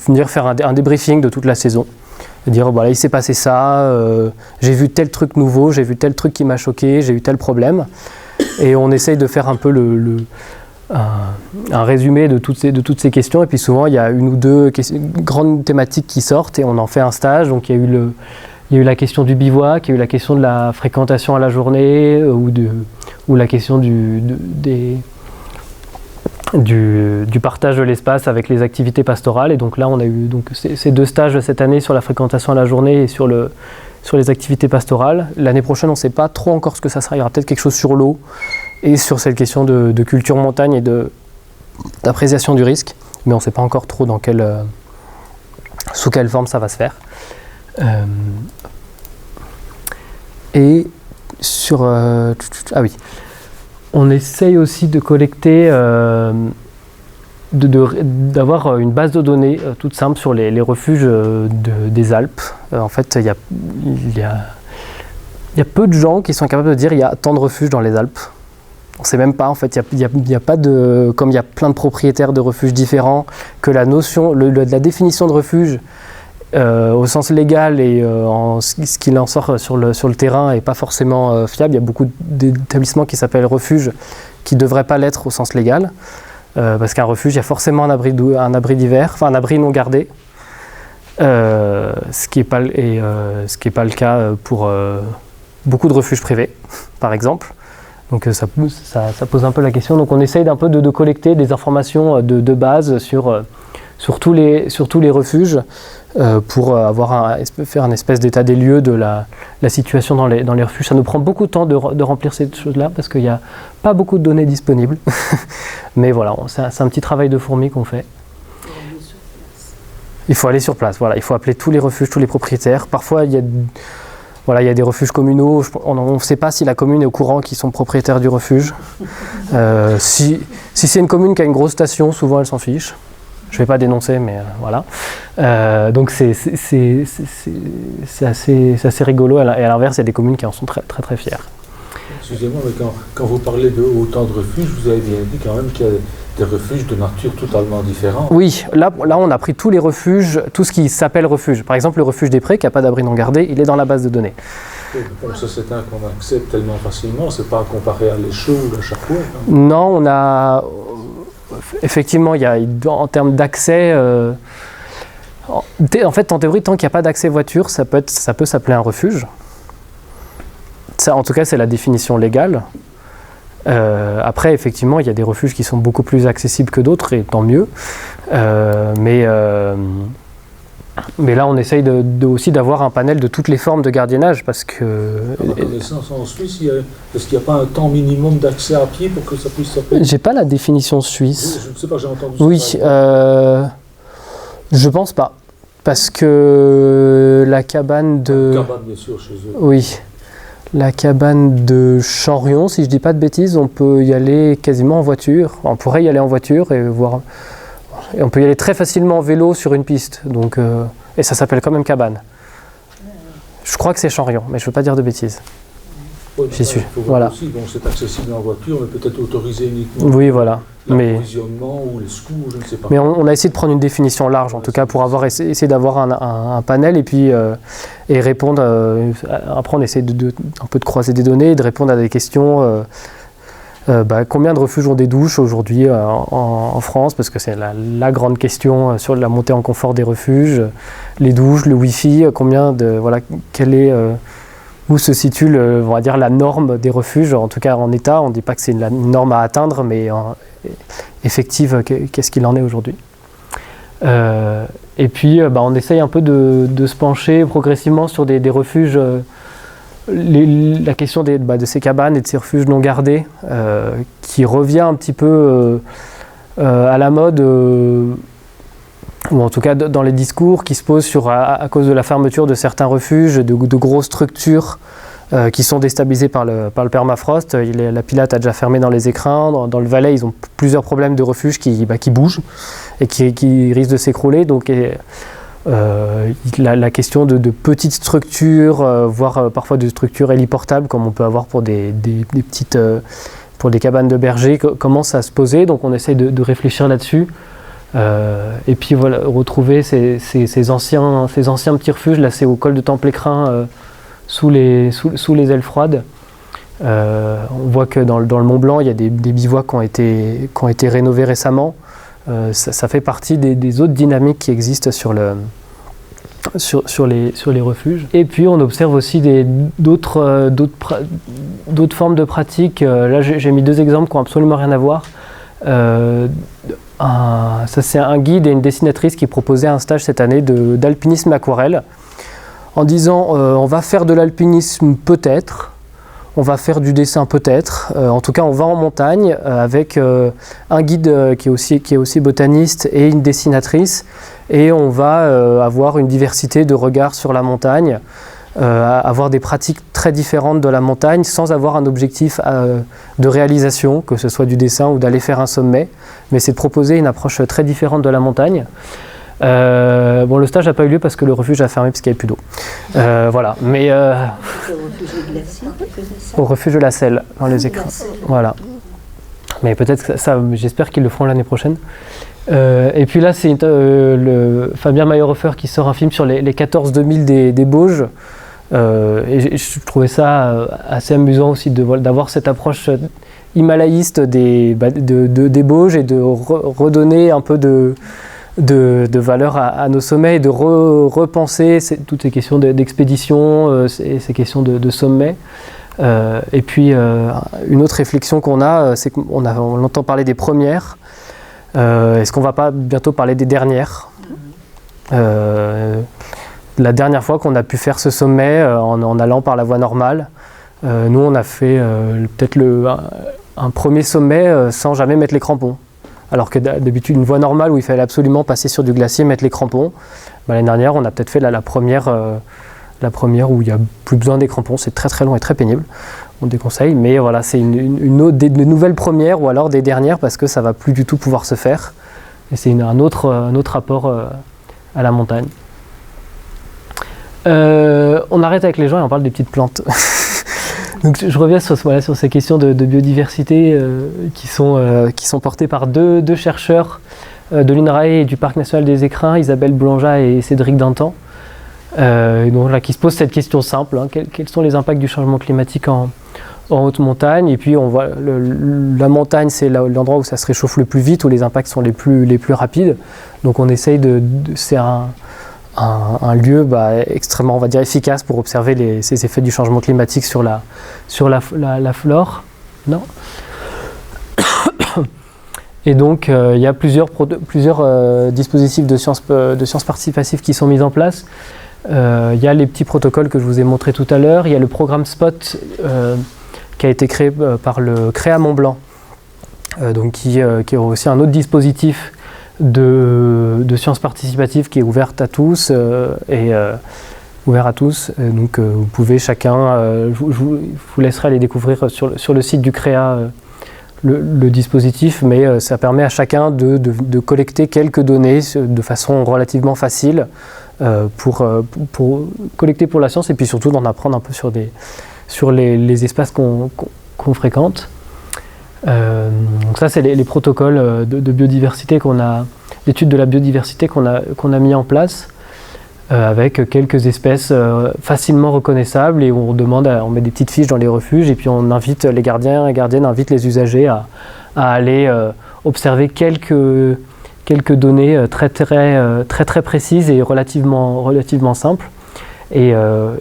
venir faire un débriefing de toute la saison. Et dire, voilà, il s'est passé ça, j'ai vu tel truc nouveau, j'ai vu tel truc qui m'a choqué, j'ai eu tel problème. Et on essaye de faire un peu un résumé de toutes ces questions. Et puis souvent, il y a une ou deux grandes thématiques qui sortent et on en fait un stage. Donc il y a eu la question du bivouac, il y a eu la question de la fréquentation à la journée, ou la question du partage de l'espace avec les activités pastorales. Et donc là, on a eu ces deux stages cette année sur la fréquentation à la journée et sur les activités pastorales. L'année prochaine, on ne sait pas trop encore ce que ça sera. Il y aura peut-être quelque chose sur l'eau et sur cette question de culture montagne et d'appréciation du risque. Mais on ne sait pas encore trop sous quelle forme ça va se faire. Et sur... On essaye aussi de collecter, d'avoir une base de données toute simple sur les refuges des Alpes. En fait, il y a peu de gens qui sont capables de dire il y a tant de refuges dans les Alpes. On ne sait même pas, en fait, il y a pas de... Comme il y a plein de propriétaires de refuges différents, que la notion, la définition de refuge, au sens légal et ce qu'il en sort sur le terrain n'est pas forcément fiable. Il y a beaucoup d'établissements qui s'appellent refuges qui ne devraient pas l'être au sens légal, parce qu'un refuge, il y a forcément un abri d'hiver, enfin un abri non gardé, ce qui n'est pas le cas pour beaucoup de refuges privés, par exemple. Donc ça pose un peu la question. Donc on essaye d'un peu de collecter des informations de base sur tous les refuges, pour faire un espèce d'état des lieux de la situation dans les refuges. Ça nous prend beaucoup de temps de remplir ces choses-là parce qu'il n'y a pas beaucoup de données disponibles. Mais voilà, c'est un petit travail de fourmi qu'on fait. Il faut aller sur place, voilà. Il faut appeler tous les refuges, tous les propriétaires. Parfois, il y a des refuges communaux. On ne sait pas si la commune est au courant qu'ils sont propriétaires du refuge. Si c'est une commune qui a une grosse station, souvent elle s'en fiche. Je ne vais pas dénoncer, mais voilà. Donc c'est assez rigolo. Et à l'inverse, il y a des communes qui en sont très très très fières. Excusez-moi, mais quand vous parlez de autant de refuges, vous avez bien dit quand même qu'il y a des refuges de nature totalement différents. Oui, là on a pris tous les refuges, tout ce qui s'appelle refuge. Par exemple, le refuge des Prés, qui n'a pas d'abri non gardé, il est dans la base de données. Oui, bon, ça c'est un qu'on accepte tellement facilement, c'est pas comparé à l'échau ou à chaque fois. Non, on a... Effectivement, il y a, en termes d'accès... en fait, en théorie, tant qu'il n'y a pas d'accès voiture, ça peut s'appeler un refuge. Ça, en tout cas, c'est la définition légale. Après, effectivement, il y a des refuges qui sont beaucoup plus accessibles que d'autres, et tant mieux. Mais là, on essaye aussi d'avoir un panel de toutes les formes de gardiennage, parce que... À ma connaissance, en Suisse, est-ce qu'il n'y a pas un temps minimum d'accès à pied pour que ça puisse s'appeler? J'ai pas la définition suisse. Oui, je ne sais pas, j'ai entendu ça. Oui, je pense pas. Parce que la cabane de... Cabane, bien sûr, chez eux. Oui. La cabane de Chanrion, si je dis pas de bêtises, on peut y aller quasiment en voiture. On pourrait y aller en voiture et voir... Et on peut y aller très facilement en vélo sur une piste. Donc, et ça s'appelle quand même cabane. Je crois que c'est Chanrion, mais je ne veux pas dire de bêtises. Oui, J'y suis. Faut voir Voilà. aussi, bon, c'est accessible en voiture, mais peut-être autorisé uniquement. Oui, voilà. L'approvisionnement ou les secours, je ne sais pas. Mais on a essayé de prendre une définition large, en tout cas, pour essayer d'avoir un panel et puis et répondre. Après, on essaie un peu de croiser des données et de répondre à des questions. Combien de refuges ont des douches aujourd'hui en France, parce que c'est la grande question sur la montée en confort des refuges, les douches, le Wi-Fi, où se situe on va dire, la norme des refuges, en tout cas en état. On ne dit pas que c'est une norme à atteindre, mais effective, qu'est-ce qu'il en est aujourd'hui. Et puis on essaye un peu de se pencher progressivement sur des refuges. La question de ces cabanes et de ces refuges non gardés, qui revient un petit peu à la mode, ou en tout cas dans les discours qui se posent à cause de la fermeture de certains refuges, de grosses structures qui sont déstabilisées par le permafrost. La Pilate a déjà fermé dans les écrins, dans le Valais ils ont plusieurs problèmes de refuges qui bougent et qui risquent de s'écrouler. Donc, la question de petites structures, voire parfois de structures héliportables comme on peut avoir pour des petites pour des cabanes de bergers, commence à se poser. Donc on essaye de réfléchir là-dessus, et puis voilà, retrouver ces anciens petits refuges. Là c'est au col de Temple-Écrin, sous les ailes froides. On voit que dans le Mont Blanc il y a des bivouacs qui ont été rénovés récemment. Ça fait partie des autres dynamiques qui existent sur les refuges. Et puis on observe aussi d'autres formes de pratiques. Là j'ai mis deux exemples qui n'ont absolument rien à voir. Ça c'est un guide et une dessinatrice qui proposaient un stage cette année d'alpinisme aquarelle, en disant on va faire de l'alpinisme peut-être, on va faire du dessin peut-être, en tout cas on va en montagne avec un guide qui est aussi botaniste et une dessinatrice, et on va avoir une diversité de regards sur la montagne, avoir des pratiques très différentes de la montagne sans avoir un objectif de réalisation, que ce soit du dessin ou d'aller faire un sommet, mais c'est de proposer une approche très différente de la montagne. Le stage n'a pas eu lieu parce que le refuge a fermé parce qu'il n'y avait plus d'eau. Voilà. Mais au refuge de la Selle, dans les écrins. Voilà. Mais peut-être que ça, j'espère qu'ils le feront l'année prochaine. Et puis là, c'est Fabien Mayerhofer qui sort un film sur les 14 2000 des Bauges. Et je trouvais ça assez amusant aussi d'avoir cette approche himalayiste des Bauges et de redonner un peu de valeur à nos sommets et de repenser toutes ces questions d'expédition, ces questions de sommets. Et puis une autre réflexion qu'on a, c'est qu'on entend parler des premières. Est-ce qu'on ne va pas bientôt parler des dernières? La dernière fois qu'on a pu faire ce sommet en allant par la voie normale, nous on a fait peut-être un premier sommet sans jamais mettre les crampons. Alors que d'habitude, une voie normale où il fallait absolument passer sur du glacier, mettre les crampons, l'année dernière, on a peut-être fait la première où il n'y a plus besoin des crampons. C'est très très long et très pénible. On déconseille, mais voilà, c'est des nouvelles premières ou alors des dernières parce que ça ne va plus du tout pouvoir se faire. Et c'est un autre rapport à la montagne. On arrête avec les gens et on parle des petites plantes. Donc je reviens sur ces questions de biodiversité qui sont portées par deux chercheurs de l'INRAE et du Parc national des Écrins, Isabelle Boulanja et Cédric Dantan. Donc là, qui se pose cette question simple, hein, quels sont les impacts du changement climatique en haute montagne? Et puis on voit la montagne, c'est l'endroit où ça se réchauffe le plus vite, où les impacts sont les plus rapides. Donc on essaye c'est un lieu extrêmement, on va dire, efficace pour observer ces effets du changement climatique sur la flore. Non. Et donc il y a plusieurs dispositifs de sciences participatives qui sont mis en place. Il y a les petits protocoles que je vous ai montrés tout à l'heure. Il y a le programme SPOT qui a été créé par le CREA Mont-Blanc, qui est aussi un autre dispositif de sciences participatives qui est ouverte à tous ouvert à tous. Donc vous pouvez chacun, je vous laisserai aller découvrir sur le site du CREA le dispositif, mais ça permet à chacun de collecter quelques données de façon relativement facile pour collecter pour la science et puis surtout d'en apprendre un peu sur les espaces qu'on fréquente. Donc ça, c'est les protocoles de biodiversité d'études de la biodiversité qu'on a mis en place avec quelques espèces facilement reconnaissables et on met des petites fiches dans les refuges et puis on invite les gardiens et gardiennes invitent les usagers à aller observer quelques données très précises et relativement simples. Et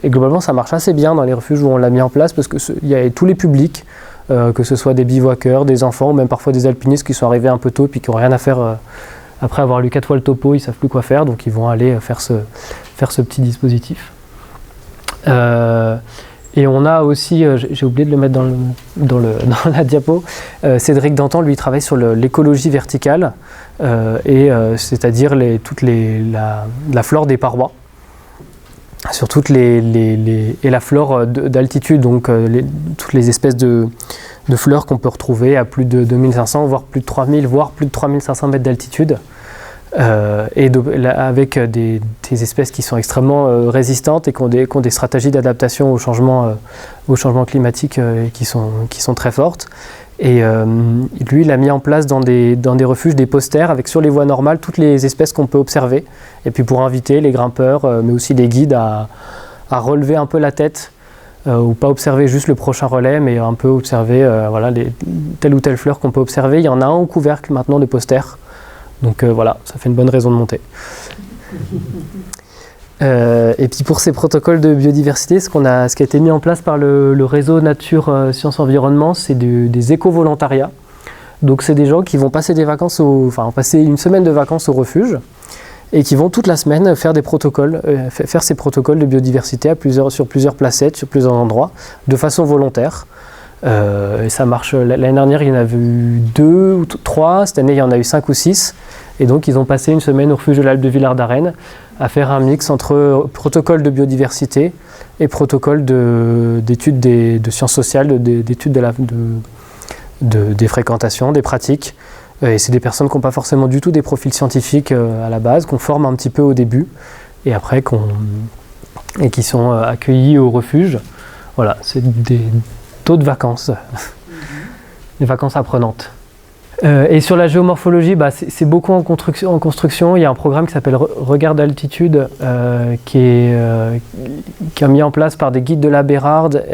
globalement, ça marche assez bien dans les refuges où on l'a mis en place parce qu'il y a tous les publics, que ce soit des bivouaqueurs, des enfants ou même parfois des alpinistes qui sont arrivés un peu tôt et qui n'ont rien à faire après avoir lu 4 fois le topo, ils ne savent plus quoi faire, donc ils vont aller faire ce petit dispositif. Et on a aussi, j'ai oublié de le mettre dans la diapo, Cédric Dantan, lui, travaille sur l'écologie verticale, c'est-à-dire la flore des parois, sur toutes et la flore d'altitude, donc toutes les espèces de fleurs qu'on peut retrouver à plus de 2500, voire plus de 3000, voire plus de 3500 mètres d'altitude, avec des espèces qui sont extrêmement résistantes et qui ont des stratégies d'adaptation au changement climatique qui sont très fortes. Et lui, il a mis en place dans des refuges des posters avec sur les voies normales toutes les espèces qu'on peut observer. Et puis pour inviter les grimpeurs, mais aussi les guides à relever un peu la tête, ou pas observer juste le prochain relais, mais un peu observer telle ou telle fleur qu'on peut observer. Il y en a un au couvercle maintenant de posters. Donc voilà, ça fait une bonne raison de monter. Et puis pour ces protocoles de biodiversité, ce qui a été mis en place par le réseau Nature Sciences Environnement, c'est des éco-volontariats. Donc c'est des gens qui vont passer passer une semaine de vacances au refuge et qui vont toute la semaine faire des protocoles, faire ces protocoles de biodiversité sur plusieurs placettes, sur plusieurs endroits, de façon volontaire. Et ça marche. L'année dernière, il y en avait eu 2 ou 3. Cette année, il y en a eu 5 ou 6. Et donc, ils ont passé une semaine au refuge de l'Alpe de Villard-d'Arène à faire un mix entre protocole de biodiversité et protocole d'études de sciences sociales, d'études des fréquentations, des pratiques. Et c'est des personnes qui n'ont pas forcément du tout des profils scientifiques à la base, qu'on forme un petit peu au début, et après et qui sont accueillis au refuge. Voilà, c'est des taux de vacances, des vacances apprenantes. Et sur la géomorphologie, c'est beaucoup en construction. Il y a un programme qui s'appelle Regard d'altitude qui est mis en place par des guides de la Bérarde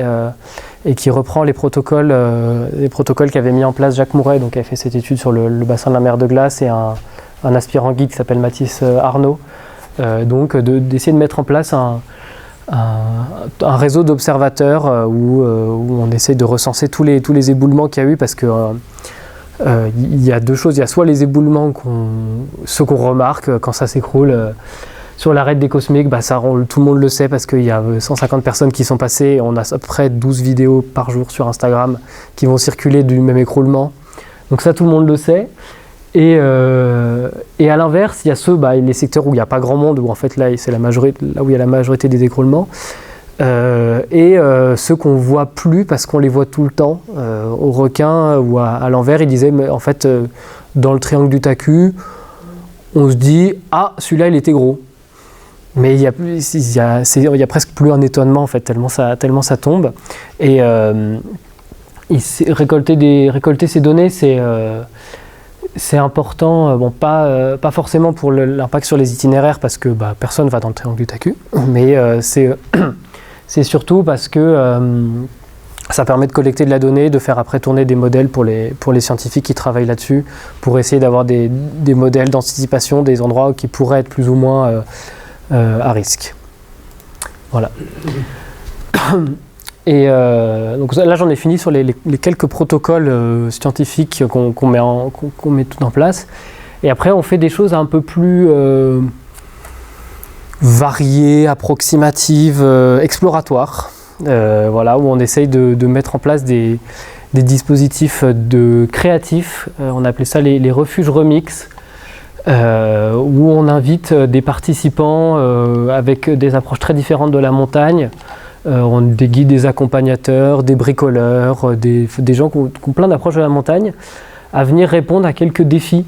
et qui reprend les protocoles qu'avait mis en place Jacques Mouret, donc qui a fait cette étude sur le bassin de la mer de glace, et un aspirant guide qui s'appelle Mathis Arnaud. Donc d'essayer de mettre en place un réseau d'observateurs où on essaie de recenser tous les éboulements qu'il y a eu, parce que il y a 2 choses. Il y a soit les éboulements, ceux qu'on remarque quand ça s'écroule. Sur l'arête des Cosmiques, tout le monde le sait parce qu'il y a 150 personnes qui sont passées. Et on a à peu près 12 vidéos par jour sur Instagram qui vont circuler du même écroulement. Donc ça, tout le monde le sait. Et à l'inverse, il y a les secteurs où il n'y a pas grand monde, où en fait là où il y a la majorité des écroulements. Ceux qu'on ne voit plus parce qu'on les voit tout le temps, au requin ou à l'envers. Il disait, mais en fait, dans le triangle du Taku, on se dit, ah, celui-là, il était gros. Mais il y a presque plus un étonnement, en fait, tellement ça tombe. Et récolter ces données, C'est important, pas forcément pour l'impact sur les itinéraires parce que personne va dans le triangle du Taku, mais c'est surtout parce que ça permet de collecter de la donnée, de faire après tourner des modèles pour les scientifiques qui travaillent là-dessus, pour essayer d'avoir des modèles d'anticipation des endroits qui pourraient être plus ou moins à risque. Voilà. Et donc là, j'en ai fini sur les quelques protocoles scientifiques qu'on met tout en place. Et après, on fait des choses un peu plus variées, approximatives, exploratoires. Voilà, où on essaye de mettre en place des dispositifs créatifs. On appelait ça les refuges remix, où on invite des participants avec des approches très différentes de la montagne. Des guides, des accompagnateurs, des bricoleurs, des gens qui ont plein d'approches de la montagne, à venir répondre à quelques défis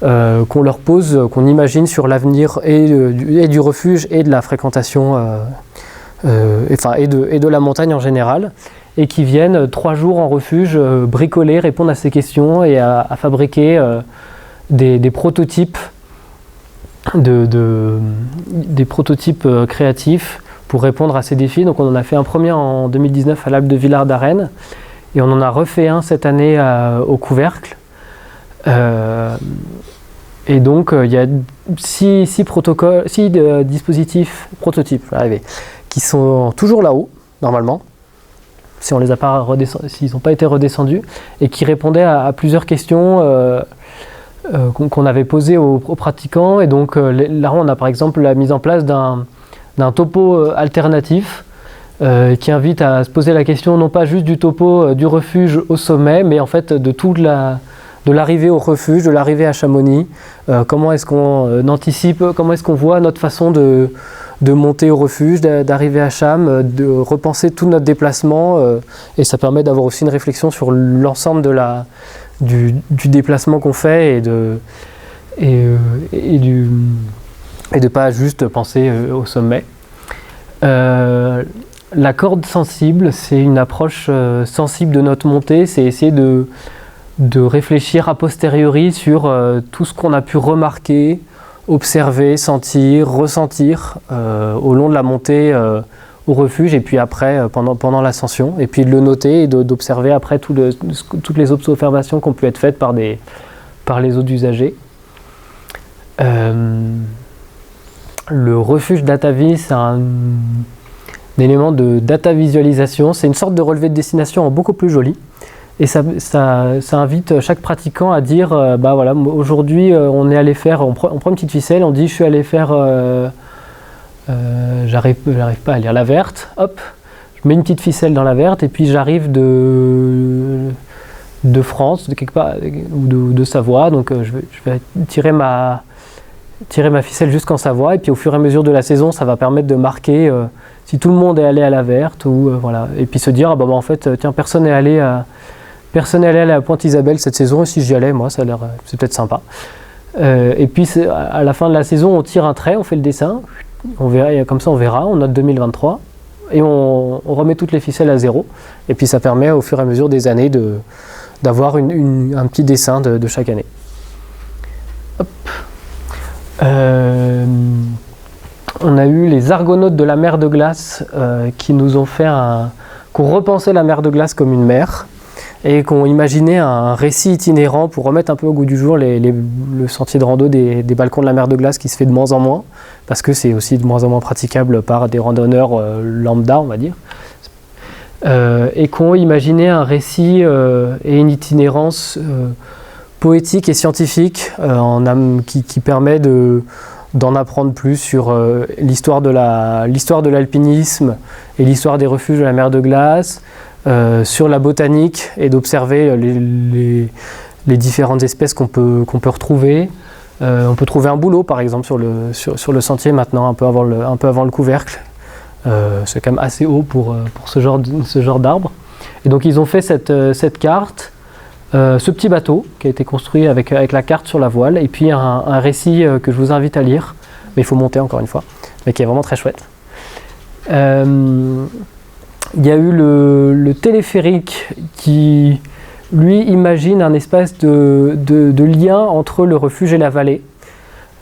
qu'on leur pose, qu'on imagine sur l'avenir et du refuge et de la fréquentation, et de la montagne en général, et qui viennent 3 jours en refuge bricoler, répondre à ces questions et à fabriquer des prototypes, des prototypes créatifs pour répondre à ces défis. Donc on en a fait un premier en 2019 à l'Alpe de Villard d'Arène et on en a refait un cette année au Couvercle. Et donc il y a 6 dispositifs prototypes qui sont toujours là-haut normalement, si on les a pas s'ils n'ont pas été redescendus, et qui répondaient à plusieurs questions qu'on avait posées aux pratiquants. Et donc là on a par exemple la mise en place d'un topo alternatif qui invite à se poser la question non pas juste du topo du refuge au sommet, mais en fait de l'arrivée au refuge, de l'arrivée à Chamonix. Comment est-ce qu'on anticipe, comment est-ce qu'on voit notre façon de monter au refuge, d'arriver à Cham, de repenser tout notre déplacement, et ça permet d'avoir aussi une réflexion sur l'ensemble du déplacement qu'on fait et de pas juste penser au sommet. La corde sensible, c'est une approche sensible de notre montée, c'est essayer de réfléchir a posteriori sur tout ce qu'on a pu remarquer, observer, sentir, ressentir au long de la montée au refuge, et puis après pendant l'ascension, et puis de le noter et d'observer après toutes les observations qui ont pu être faites par les autres usagers. Le refuge DataVis, c'est un élément de data visualisation. C'est une sorte de relevé de destination beaucoup plus joli. Et ça invite chaque pratiquant à dire voilà, aujourd'hui on est allé faire, on prend une petite ficelle, on dit je suis allé faire, j'arrive pas à lire la Verte, hop, je mets une petite ficelle dans la Verte, et puis j'arrive de France, de quelque part, ou de Savoie, donc je vais tirer ma ficelle jusqu'en Savoie, et puis au fur et à mesure de la saison, ça va permettre de marquer si tout le monde est allé à la Verte, ou voilà, et puis se dire en fait tiens, personne n'est allé à la Pointe Isabelle cette saison, et si j'y allais, moi, c'est peut-être sympa. Et puis à la fin de la saison, on tire un trait, on fait le dessin, comme ça on verra, on note 2023, et on remet toutes les ficelles à zéro, et puis ça permet au fur et à mesure des années d'avoir un petit dessin de chaque année. Hop. On a eu les Argonautes de la mer de glace qui nous ont repensé la mer de glace comme une mer, et qui ont imaginé un récit itinérant pour remettre un peu au goût du jour le sentier de rando des balcons de la mer de glace, qui se fait de moins en moins, parce que c'est aussi de moins en moins praticable par des randonneurs lambda, on va dire, et qui ont imaginé un récit et une itinérance poétique et scientifique qui permet d'en apprendre plus sur l'histoire de l'alpinisme et l'histoire des refuges de la mer de glace, sur la botanique, et d'observer les différentes espèces qu'on peut retrouver. On peut trouver un bouleau par exemple sur le sentier maintenant, un peu avant le couvercle. C'est quand même assez haut pour ce genre d'arbre. Et donc ils ont fait cette carte, ce petit bateau qui a été construit avec la carte sur la voile, et puis un récit que je vous invite à lire, mais il faut monter encore une fois, mais qui est vraiment très chouette. Il y a eu le téléphérique qui lui imagine un espace de lien entre le refuge et la vallée.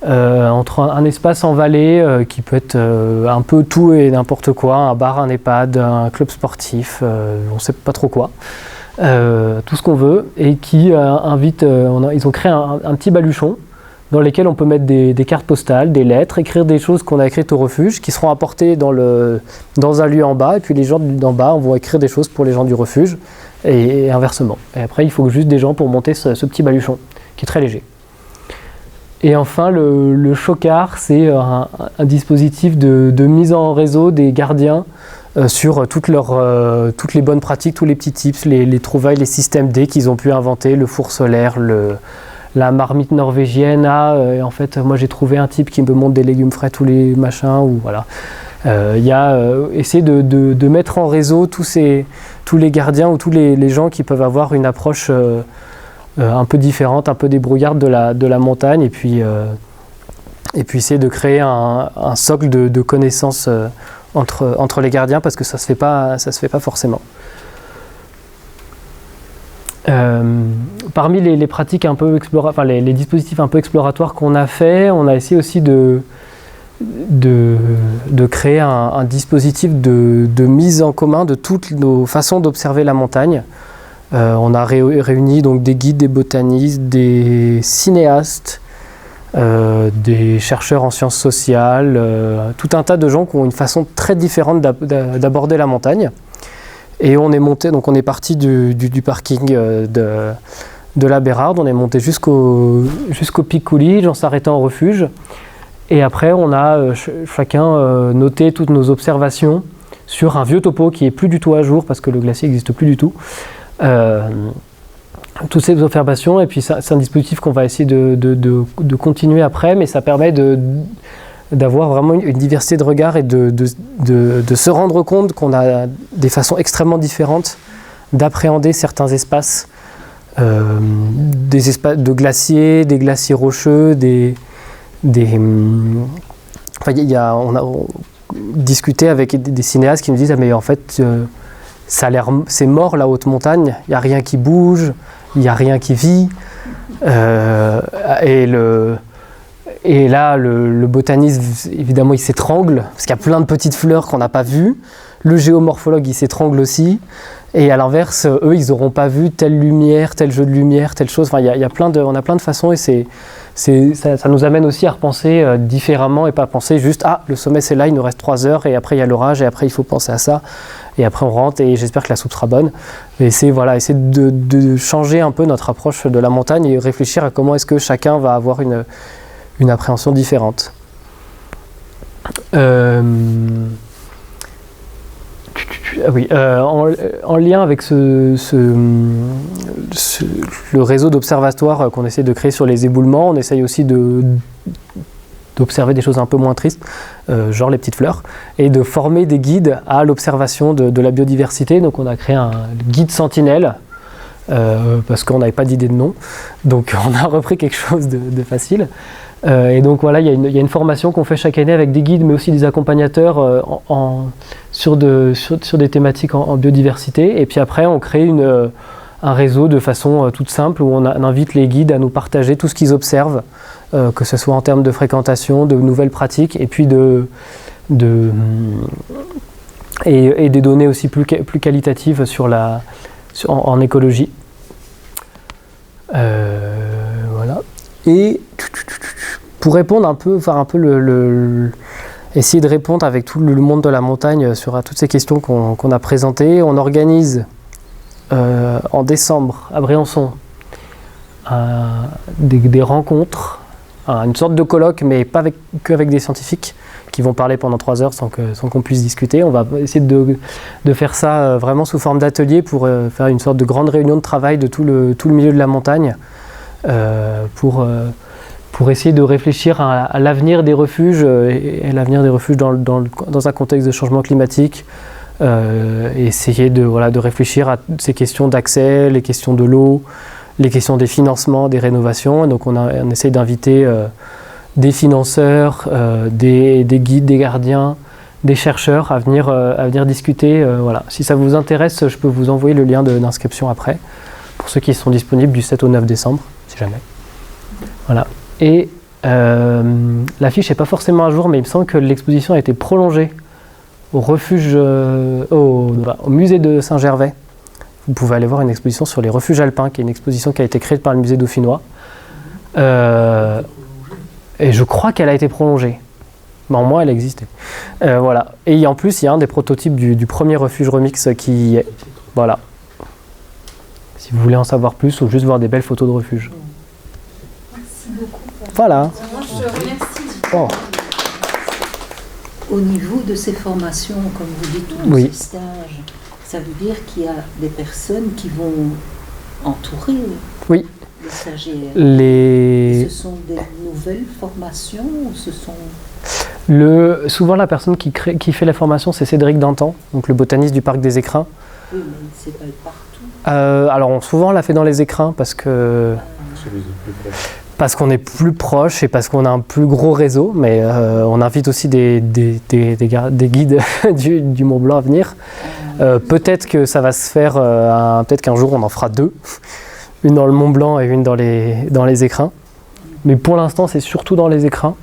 Entre un espace en vallée qui peut être un peu tout et n'importe quoi, un bar, un EHPAD, un club sportif, on ne sait pas trop quoi, tout ce qu'on veut, et qui invite, ils ont créé un petit baluchon dans lequel on peut mettre des cartes postales, des lettres, écrire des choses qu'on a écrites au refuge, qui seront apportées dans un lieu en bas, et puis les gens d'en bas vont écrire des choses pour les gens du refuge, et inversement. Et après, il faut juste des gens pour monter ce petit baluchon, qui est très léger. Et enfin, le chocard, c'est un dispositif de mise en réseau des gardiens sur toutes les bonnes pratiques, tous les petits tips, les trouvailles, les systèmes D qu'ils ont pu inventer, le four solaire, la marmite norvégienne. En fait, moi j'ai trouvé un type qui me montre des légumes frais tous les machins. Ou voilà. Il y a essayer de mettre en réseau tous les gardiens ou tous les gens qui peuvent avoir une approche un peu différente, un peu débrouillarde de la montagne, et puis essayer de créer un socle de connaissances entre les gardiens, parce que ça se fait pas forcément. Parmi les pratiques un peu les dispositifs un peu exploratoires qu'on a fait, on a essayé aussi de créer un dispositif de mise en commun de toutes nos façons d'observer la montagne. On a réuni donc des guides, des botanistes, des cinéastes, des chercheurs en sciences sociales, tout un tas de gens qui ont une façon très différente d'aborder la montagne. Et on est parti du parking de la Bérarde, on est monté jusqu'au pic Coolidge en s'arrêtant au refuge. Et après, on a chacun noté toutes nos observations sur un vieux topo qui est plus du tout à jour parce que le glacier n'existe plus du tout. Toutes ces observations, et puis c'est un dispositif qu'on va essayer de continuer après, mais ça permet d'avoir vraiment une diversité de regards et de se rendre compte qu'on a des façons extrêmement différentes d'appréhender certains espaces, des espaces de glaciers, des glaciers rocheux, on a discuté avec des cinéastes qui nous disent mais en fait c'est mort la haute montagne, il n'y a rien qui bouge, il n'y a rien qui vit. Et là, le botaniste, évidemment, il s'étrangle, parce qu'il y a plein de petites fleurs qu'on n'a pas vues. Le géomorphologue, il s'étrangle aussi. Et à l'inverse, eux, ils n'auront pas vu telle lumière, tel jeu de lumière, telle chose. Enfin, on a plein de façons, et ça nous amène aussi à repenser différemment, et pas penser juste « Ah, le sommet, c'est là, il nous reste 3 heures, et après, il y a l'orage, et après, il faut penser à ça. » Et après, on rentre, et j'espère que la soupe sera bonne. Et essayer de changer un peu notre approche de la montagne, et réfléchir à comment est-ce que chacun va avoir une appréhension différente. En lien avec le réseau d'observatoires qu'on essaie de créer sur les éboulements, on essaye aussi d'observer des choses un peu moins tristes, genre les petites fleurs, et de former des guides à l'observation de la biodiversité. Donc on a créé un guide sentinelle, parce qu'on n'avait pas d'idée de nom, donc on a repris quelque chose de facile. Et donc voilà, il y a une formation qu'on fait chaque année avec des guides, mais aussi des accompagnateurs sur des thématiques en biodiversité. Et puis après, on crée un réseau de façon toute simple, où on invite les guides à nous partager tout ce qu'ils observent, que ce soit en termes de fréquentation, de nouvelles pratiques, et puis et des données aussi plus qualitatives en écologie. Voilà. Et pour répondre essayer de répondre avec tout le monde de la montagne sur toutes ces questions qu'on a présentées, on organise en décembre à Briançon des rencontres, une sorte de colloque, mais pas qu'avec des scientifiques qui vont parler pendant 3 heures sans qu'on puisse discuter. On va essayer de faire ça vraiment sous forme d'atelier pour faire une sorte de grande réunion de travail de tout le milieu de la montagne, pour essayer de réfléchir à l'avenir des refuges, et l'avenir des refuges dans un contexte de changement climatique, et essayer de réfléchir à ces questions d'accès, les questions de l'eau, les questions des financements, des rénovations. Et donc on essaie d'inviter des financeurs, des guides, des gardiens, des chercheurs à venir discuter. Voilà. Si ça vous intéresse, je peux vous envoyer le lien d'inscription après, pour pour ceux qui sont disponibles du 7 au 9 décembre, si jamais. Voilà. Et l'affiche n'est pas forcément à jour, mais il me semble que l'exposition a été prolongée au refuge, au musée de Saint-Gervais. Vous pouvez aller voir une exposition sur les refuges alpins, qui est une exposition qui a été créée par le musée dauphinois. Et je crois qu'elle a été prolongée. Mais au moins, elle existait. Voilà. Et en plus, il y a un des prototypes du premier refuge Remix qui est... Voilà. Si vous voulez en savoir plus ou juste voir des belles photos de refuge. Merci beaucoup. Voilà. Je remercie. Bon. Au niveau de ces formations, comme vous dites, Oui. ces stages, ça veut dire qu'il y a des personnes qui vont entourer Oui. les stagiaires. Les... Ce sont des nouvelles formations ou ce sont... Souvent, la personne qui fait la formation, c'est Cédric Dantan, donc le botaniste du parc des Écrins. Oui, mais c'est pas partout. Alors, souvent, on l'a fait dans les Écrins parce qu'on est plus proche et parce qu'on a un plus gros réseau, mais on invite aussi des guides du Mont Blanc à venir. Peut-être que ça va se faire, peut-être qu'un jour on en fera 2, une dans le Mont Blanc et une dans les Écrins. Mais pour l'instant, c'est surtout dans les Écrins,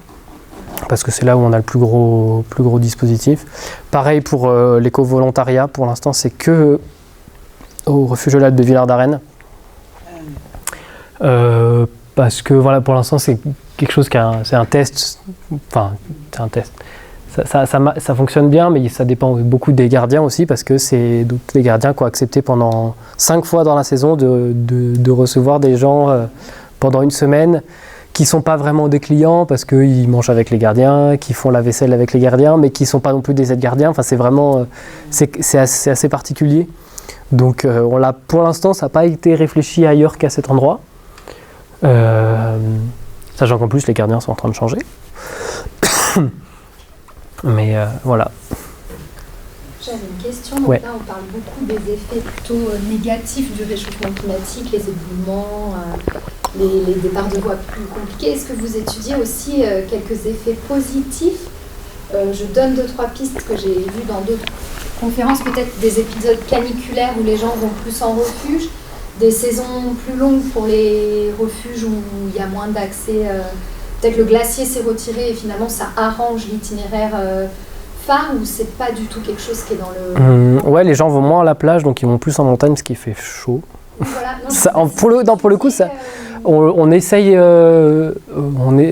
parce que c'est là où on a le plus gros dispositif. Pareil pour l'éco-volontariat, pour l'instant, c'est que au refuge de l'Alpe de Villard-d'Arène. Parce que voilà, pour l'instant, c'est quelque chose c'est un test. Enfin, c'est un test. Ça fonctionne bien, mais ça dépend beaucoup des gardiens aussi, parce que c'est des gardiens qui ont accepté pendant 5 fois dans la saison de recevoir des gens pendant une semaine qui ne sont pas vraiment des clients, parce qu'ils mangent avec les gardiens, qui font la vaisselle avec les gardiens, mais qui ne sont pas non plus des aides-gardiens. Enfin, c'est vraiment c'est assez particulier. Donc, pour l'instant, ça n'a pas été réfléchi ailleurs qu'à cet endroit. Sachant qu'en plus, les gardiens sont en train de changer. Mais voilà. J'avais une question. Donc Ouais. là, on parle beaucoup des effets plutôt négatifs du réchauffement climatique, les éboulements, les départs de voies plus compliqués. Est-ce que vous étudiez aussi quelques effets positifs? Je donne 2-3 pistes que j'ai vues dans d'autres conférences, peut-être des épisodes caniculaires où les gens vont plus en refuge, des saisons plus longues pour les refuges où il y a moins d'accès. Peut-être le glacier s'est retiré et finalement ça arrange l'itinéraire phare, ou c'est pas du tout quelque chose qui est dans le... Ouais, les gens vont moins à la plage, donc ils vont plus en montagne parce qu'il fait chaud. Voilà. Non, Ça, pour le coup, ça, on essaye,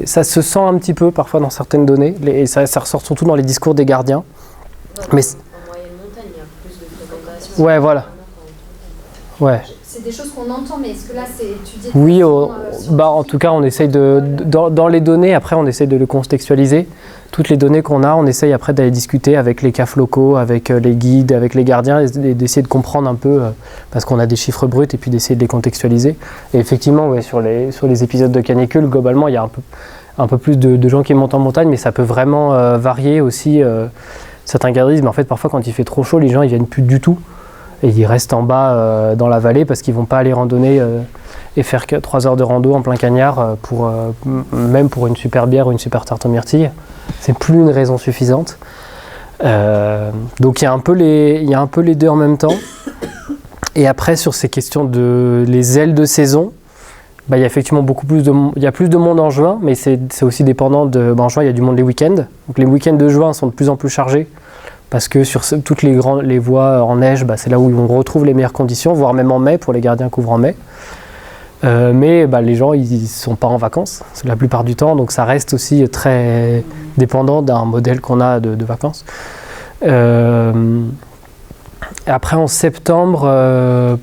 ça se sent un petit peu parfois dans certaines données, et ça ressort surtout dans les discours des gardiens. Mais En moyenne montagne, il y a plus de fréquentation. ouais, voilà. Ouais. c'est des choses qu'on entend, mais est-ce que là c'est étudié? Oui, en tout cas, on essaye dans les données, après on essaye de le contextualiser. Toutes les données qu'on a, on essaye après d'aller discuter avec les CAF locaux, avec les guides, avec les gardiens, et d'essayer de comprendre un peu, parce qu'on a des chiffres bruts, et puis d'essayer de les contextualiser. Et effectivement, ouais, sur les épisodes de canicule, globalement, il y a un peu plus de gens qui montent en montagne, mais ça peut vraiment varier aussi. Certains gardiens disent, mais en fait, parfois, quand il fait trop chaud, les gens, ils viennent plus du tout. Et ils restent en bas dans la vallée parce qu'ils ne vont pas aller randonner et faire 3 heures de rando en plein cagnard, même pour une super bière ou une super tarte aux myrtilles. C'est plus une raison suffisante. Donc il y a un peu les deux en même temps. Et après, sur ces questions de les ailes de saison, il y a effectivement plus de monde en juin, mais c'est aussi dépendant de... en juin, il y a du monde les week-ends. Donc les week-ends de juin sont de plus en plus chargés, parce que sur toutes les voies en neige, c'est là où on retrouve les meilleures conditions, voire même en mai, pour les gardiens qui ouvrent en mai. Mais les gens, ils ne sont pas en vacances, c'est la plupart du temps, donc ça reste aussi très dépendant d'un modèle qu'on a de vacances. Après, en septembre,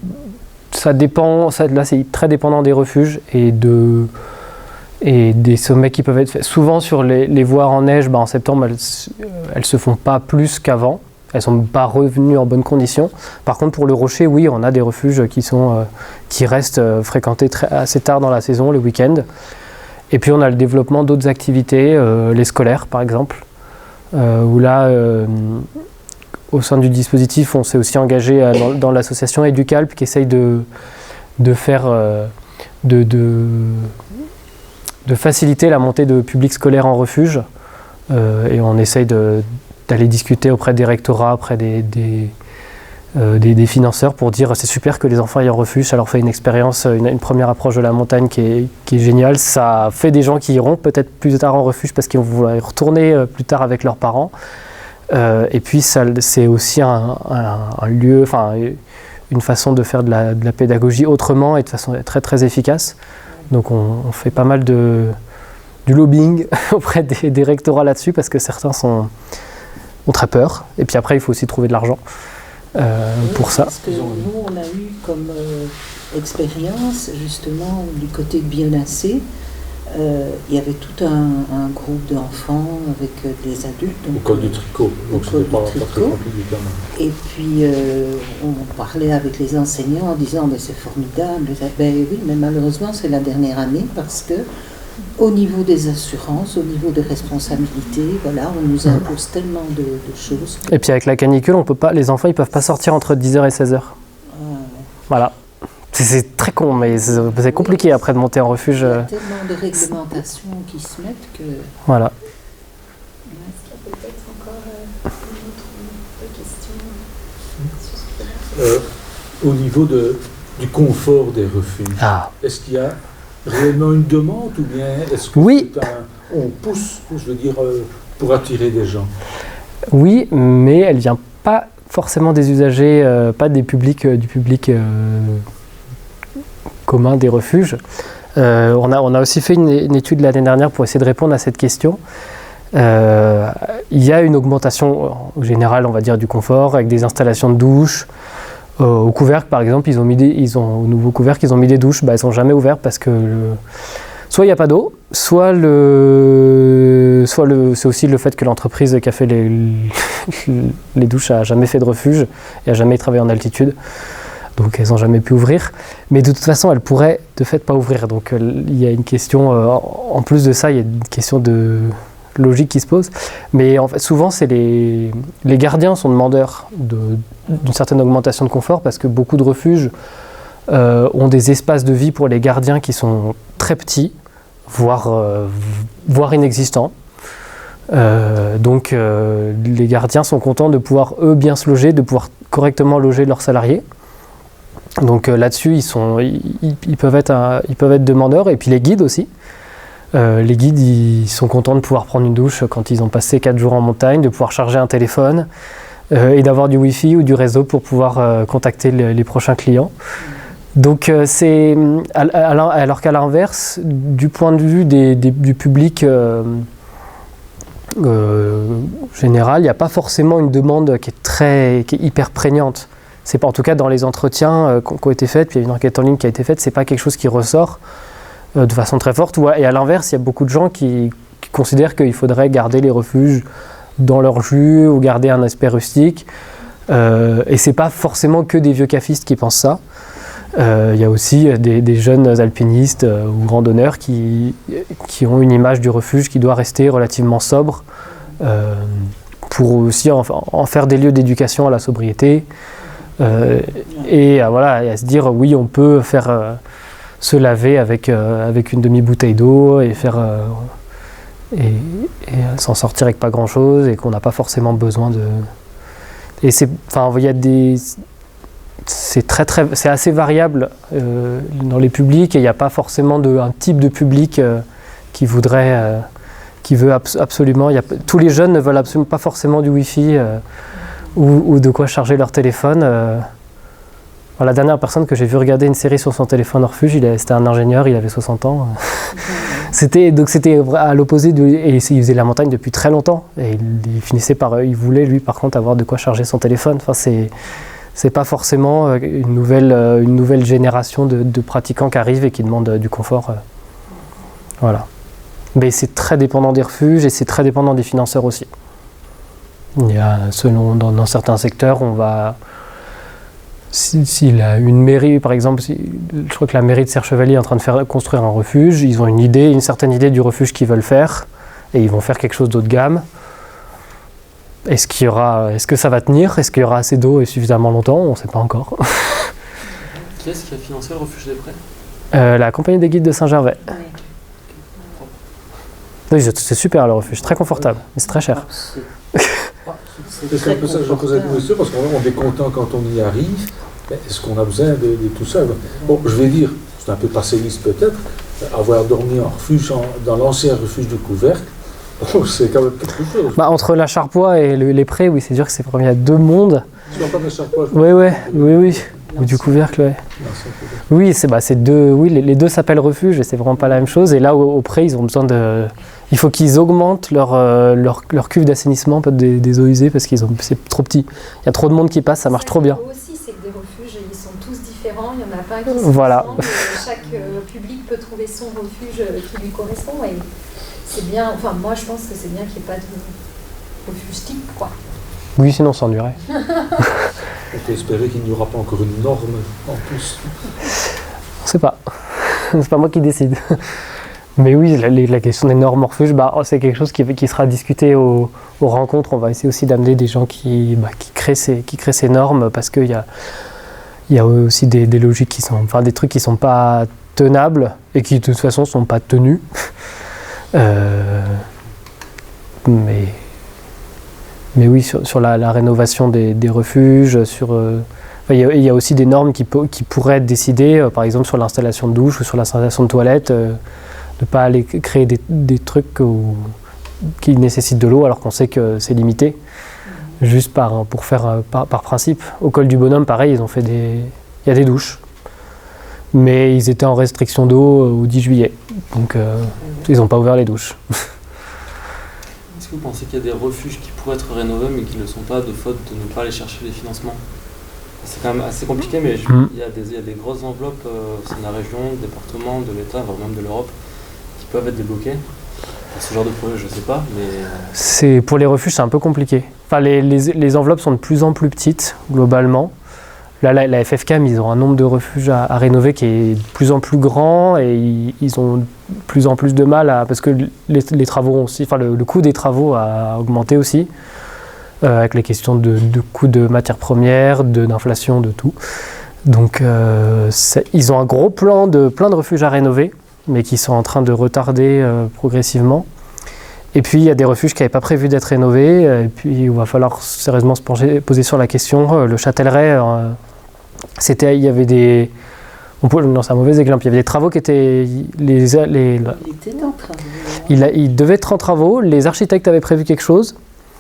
ça dépend, là c'est très dépendant des refuges et des sommets qui peuvent être faits. Souvent sur les voies en neige, en septembre, elles se font pas plus qu'avant. Elles sont pas revenues en bonnes conditions. Par contre, pour le rocher, oui, on a des refuges qui restent fréquentés assez tard dans la saison, les week-ends. Et puis on a le développement d'autres activités, les scolaires par exemple, où là, au sein du dispositif, on s'est aussi engagé dans l'association Educalp qui essaye de faire... de faciliter la montée de publics scolaires en refuge, et on essaye d'aller discuter auprès des rectorats, auprès des des financeurs pour dire c'est super que les enfants aillent en refuge, ça leur fait une expérience, une première approche de la montagne qui est géniale. Ça fait des gens qui iront peut-être plus tard en refuge parce qu'ils vont vouloir y retourner plus tard avec leurs parents. Et puis c'est aussi un lieu, une façon de faire de la pédagogie autrement et de façon très très efficace. Donc on fait pas mal du lobbying auprès des rectorats là-dessus parce que certains ont très peur. Et puis après il faut aussi trouver de l'argent. Pour ça. Parce que nous, on a eu comme expérience, justement, du côté de Bionacé, il y avait tout un groupe d'enfants avec des adultes. Au col du tricot, donc c'était pas très compliqué quand même. Et puis, on parlait avec les enseignants en disant « c'est formidable ». Ben oui, mais malheureusement, c'est la dernière année parce que au niveau des assurances, au niveau des responsabilités, voilà, on nous impose tellement de choses. Et puis avec la canicule, les enfants ils peuvent pas sortir entre 10h et 16h. Voilà. C'est très con, mais c'est compliqué après de monter en refuge. Il y a tellement de réglementations qui se mettent que... Voilà. Est-ce qu'il y a peut-être encore une autre question Au niveau du confort des refuges, est-ce qu'il y a réellement une demande ou bien est-ce que oui. On pousse, je veux dire, pour attirer des gens? Oui, mais elle vient pas forcément des usagers, pas du public commun des refuges. On a aussi fait une étude l'année dernière pour essayer de répondre à cette question. Il y a une augmentation en général, on va dire, du confort avec des installations de douches. Au couvercle, par exemple, au nouveau couvercle, ils ont mis des douches. Elles sont jamais ouvertes parce que soit il n'y a pas d'eau, soit c'est aussi le fait que l'entreprise qui a fait les douches a jamais fait de refuge et a jamais travaillé en altitude. Donc elles n'ont jamais pu ouvrir. Mais de toute façon, elles pourraient de fait pas ouvrir. Donc il y a une question, en plus de ça, il y a une question de logique qui se pose. Mais en fait, souvent, les gardiens sont demandeurs d'une certaine augmentation de confort parce que beaucoup de refuges ont des espaces de vie pour les gardiens qui sont très petits, voire inexistants. Donc les gardiens sont contents de pouvoir, eux, bien se loger, de pouvoir correctement loger leurs salariés. Donc là-dessus, ils peuvent être demandeurs, et puis les guides aussi. Les guides, ils sont contents de pouvoir prendre une douche quand ils ont passé 4 jours en montagne, de pouvoir charger un téléphone et d'avoir du Wi-Fi ou du réseau pour pouvoir contacter les prochains clients. Donc alors qu'à l'inverse, du point de vue du public général, il n'y a pas forcément une demande qui est hyper prégnante. C'est pas, en tout cas dans les entretiens qui ont été faits, puis il y a une enquête en ligne qui a été faite, c'est pas quelque chose qui ressort de façon très forte. Et à l'inverse, il y a beaucoup de gens qui considèrent qu'il faudrait garder les refuges dans leur jus ou garder un aspect rustique. Et c'est pas forcément que des vieux cafistes qui pensent ça. Il y a aussi des jeunes alpinistes ou randonneurs qui ont une image du refuge qui doit rester relativement sobre pour aussi en faire des lieux d'éducation à la sobriété. Et à se dire oui, on peut se laver avec une demi-bouteille d'eau et s'en sortir avec pas grand-chose et qu'on n'a pas forcément besoin de... Et c'est assez variable dans les publics et il n'y a pas forcément un type de public qui veut absolument... tous les jeunes ne veulent absolument pas forcément du Wi-Fi ou de quoi charger leur téléphone. La dernière personne que j'ai vu regarder une série sur son téléphone en refuge, c'était un ingénieur, il avait 60 ans. C'était à l'opposé et il faisait la montagne depuis très longtemps. Et il voulait lui par contre avoir de quoi charger son téléphone. Enfin, c'est pas forcément une nouvelle génération de pratiquants qui arrivent et qui demandent du confort. Voilà. Mais c'est très dépendant des refuges et c'est très dépendant des financeurs aussi. Il y a, dans certains secteurs, on va... S'il a une mairie, par exemple, je crois que la mairie de Serre-Chevalier est en train de construire un refuge, ils ont une certaine idée du refuge qu'ils veulent faire, et ils vont faire quelque chose d'haut de gamme. Est-ce que ça va tenir? Est-ce qu'il y aura assez d'eau et suffisamment longtemps? On ne sait pas encore. Qui est-ce qui a financé le refuge des Prés? La compagnie des guides de Saint-Gervais. Oui, c'est super le refuge, très confortable, mais c'est très cher. C'est un peu ça que je pose à la question, parce qu'on est content quand on y arrive. Mais est-ce qu'on a besoin de tout ça? Bon, je vais dire, c'est un peu passéiste peut-être, avoir dormi en refuge, dans l'ancien refuge de Couvercle, c'est quand même quelque chose. Entre la Charpoix et les Prés, oui, c'est sûr que c'est vraiment, il y a deux mondes. Tu vois pas de Charpoix? Oui. Ou du Couvercle, ouais. Oui, c'est deux. Oui, les deux s'appellent refuge et c'est vraiment pas la même chose. Et là, au Pré, ils ont besoin de. Il faut qu'ils augmentent leur cuve d'assainissement des eaux usées parce c'est trop petit. Il y a trop de monde qui passe, ça marche trop bien. Aussi, c'est que des refuges, ils sont tous différents. Il n'y en a pas un qui se voilà. ressemble. Chaque public peut trouver son refuge qui lui correspond. Et c'est bien. Enfin, moi, je pense que c'est bien qu'il n'y ait pas de refuge type, quoi. Oui, sinon on s'ennuierait. On peut espérer qu'il n'y aura pas encore une norme en plus. On ne sait pas. C'est pas moi qui décide. Mais oui, la question des normes refuges, c'est quelque chose qui sera discuté aux rencontres. On va essayer aussi d'amener des gens qui créent ces normes parce qu'il y a aussi des logiques qui sont, enfin des trucs qui sont pas tenables et qui de toute façon sont pas tenus. Mais oui, sur la rénovation des refuges, il y a aussi des normes qui pourraient être décidées, par exemple sur l'installation de douche ou sur l'installation de toilettes, de ne pas aller créer des trucs qui nécessitent de l'eau alors qu'on sait que c'est limité, juste pour faire par principe. Au col du Bonhomme, pareil, il y a des douches, mais ils étaient en restriction d'eau au 10 juillet, donc ils n'ont pas ouvert les douches. Est-ce que vous pensez qu'il y a des refuges qui pourraient être rénovés mais qui ne le sont pas de faute de ne pas aller chercher les financements? C'est quand même assez compliqué, mais il y a des grosses enveloppes au sein de la région, du département, de l'État, voire même de l'Europe, qui peuvent être débloquées. Pour ce genre de projet, je ne sais pas, mais... Pour les refuges, c'est un peu compliqué. Enfin, les enveloppes sont de plus en plus petites, globalement. Là, la FFCAM, ils ont un nombre de refuges à rénover qui est de plus en plus grand et ils ont de plus en plus de mal parce que les travaux ont aussi, enfin le coût des travaux a augmenté aussi, avec les questions de coût de matières premières, d'inflation, de tout. Donc ils ont un gros plan de plein de refuges à rénover, mais qui sont en train de retarder progressivement. Et puis il y a des refuges qui n'avaient pas prévu d'être rénovés, et puis il va falloir sérieusement se poser sur la question. Le Châtellerault, il y avait des... Non, c'est un mauvais exemple. Il y avait des travaux qui étaient... Il était en travaux. Il devait être en travaux. Les architectes avaient prévu quelque chose.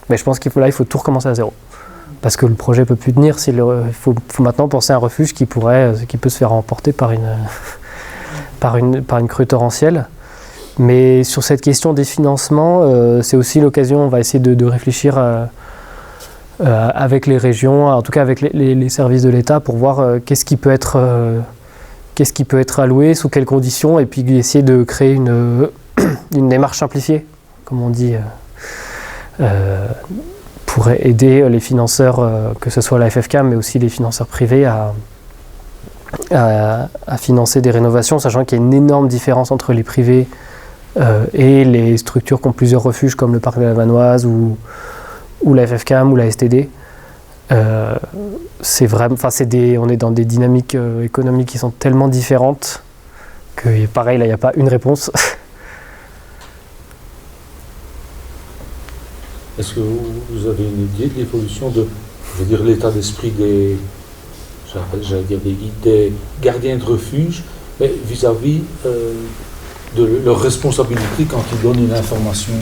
Mais je pense qu'il faut tout recommencer à zéro. Parce que le projet ne peut plus tenir. Il faut maintenant penser à un refuge qui peut se faire emporter par une crue torrentielle. Mais sur cette question des financements, c'est aussi l'occasion, on va essayer de réfléchir avec les régions, en tout cas avec les services de l'État, pour voir qu'est-ce qui peut être alloué, sous quelles conditions, et puis essayer de créer une démarche simplifiée, comme on dit, pour aider les financeurs, que ce soit la FFCAM, mais aussi les financeurs privés, à financer des rénovations, sachant qu'il y a une énorme différence entre les privés et les structures qui ont plusieurs refuges, comme le Parc de la Vanoise ou la FFCAM ou la STD. C'est vraiment, on est dans des dynamiques économiques qui sont tellement différentes que, pareil, là, il n'y a pas une réponse. Est-ce que vous avez une idée de l'évolution l'état d'esprit des gardiens de refuge, mais vis-à-vis de leur responsabilité quand ils donnent une information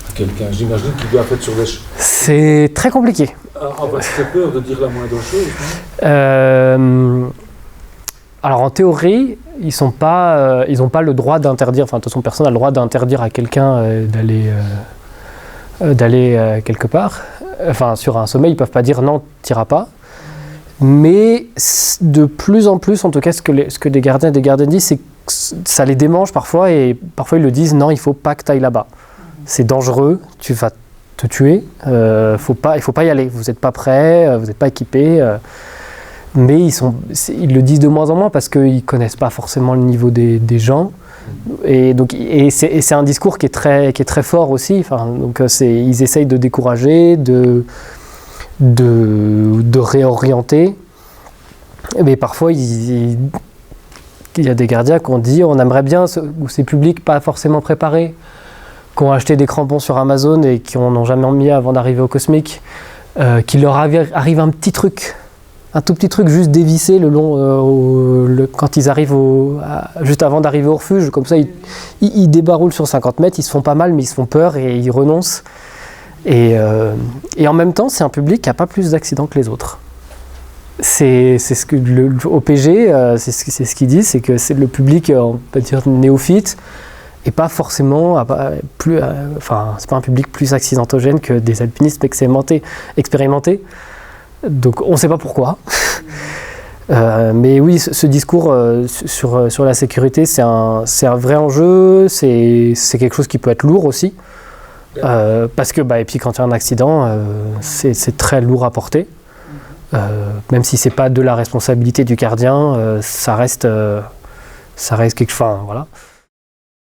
à quelqu'un? J'imagine qu'ils doivent être sur des... C'est très compliqué. C'est peur de dire la moindre chose, non? Alors en théorie, ils n'ont pas le droit d'interdire, enfin de toute façon personne n'a le droit d'interdire à quelqu'un d'aller quelque part. Enfin sur un sommet, ils ne peuvent pas dire non, tu n'iras pas. Mais de plus en plus, en tout cas ce que des gardiens et des gardiennes disent, c'est que ça les démange parfois, et parfois ils le disent, non, il ne faut pas que tu ailles là-bas. C'est dangereux, tu vas te tuer, il ne faut pas y aller, vous n'êtes pas prêts, vous n'êtes pas équipés. Mais ils le disent de moins en moins parce qu'ils ne connaissent pas forcément le niveau des gens. Et c'est un discours qui est très fort aussi. Enfin, donc ils essayent de décourager, de réorienter. Mais parfois, il y a des gardiens qui ont dit on aimerait bien, ou ces publics pas forcément préparés, qui ont acheté des crampons sur Amazon et qui n'en ont jamais mis avant d'arriver au Cosmic, qu'il leur arrive un petit truc, un tout petit truc juste dévissé quand ils arrivent juste avant d'arriver au refuge. Comme ça, ils débarroulent sur 50 mètres, ils se font pas mal, mais ils se font peur et ils renoncent. Et en même temps, c'est un public qui n'a pas plus d'accidents que les autres. C'est ce que au PG, c'est ce qu'ils disent, c'est que c'est le public, on peut dire néophyte, et pas forcément, c'est pas un public plus accidentogène que des alpinistes expérimentés. Donc on ne sait pas pourquoi. Mais oui, ce discours sur la sécurité, c'est un vrai enjeu, c'est quelque chose qui peut être lourd aussi. Parce que, et puis quand il y a un accident, c'est très lourd à porter. Même si c'est pas de la responsabilité du gardien, ça reste quelque chose. Voilà.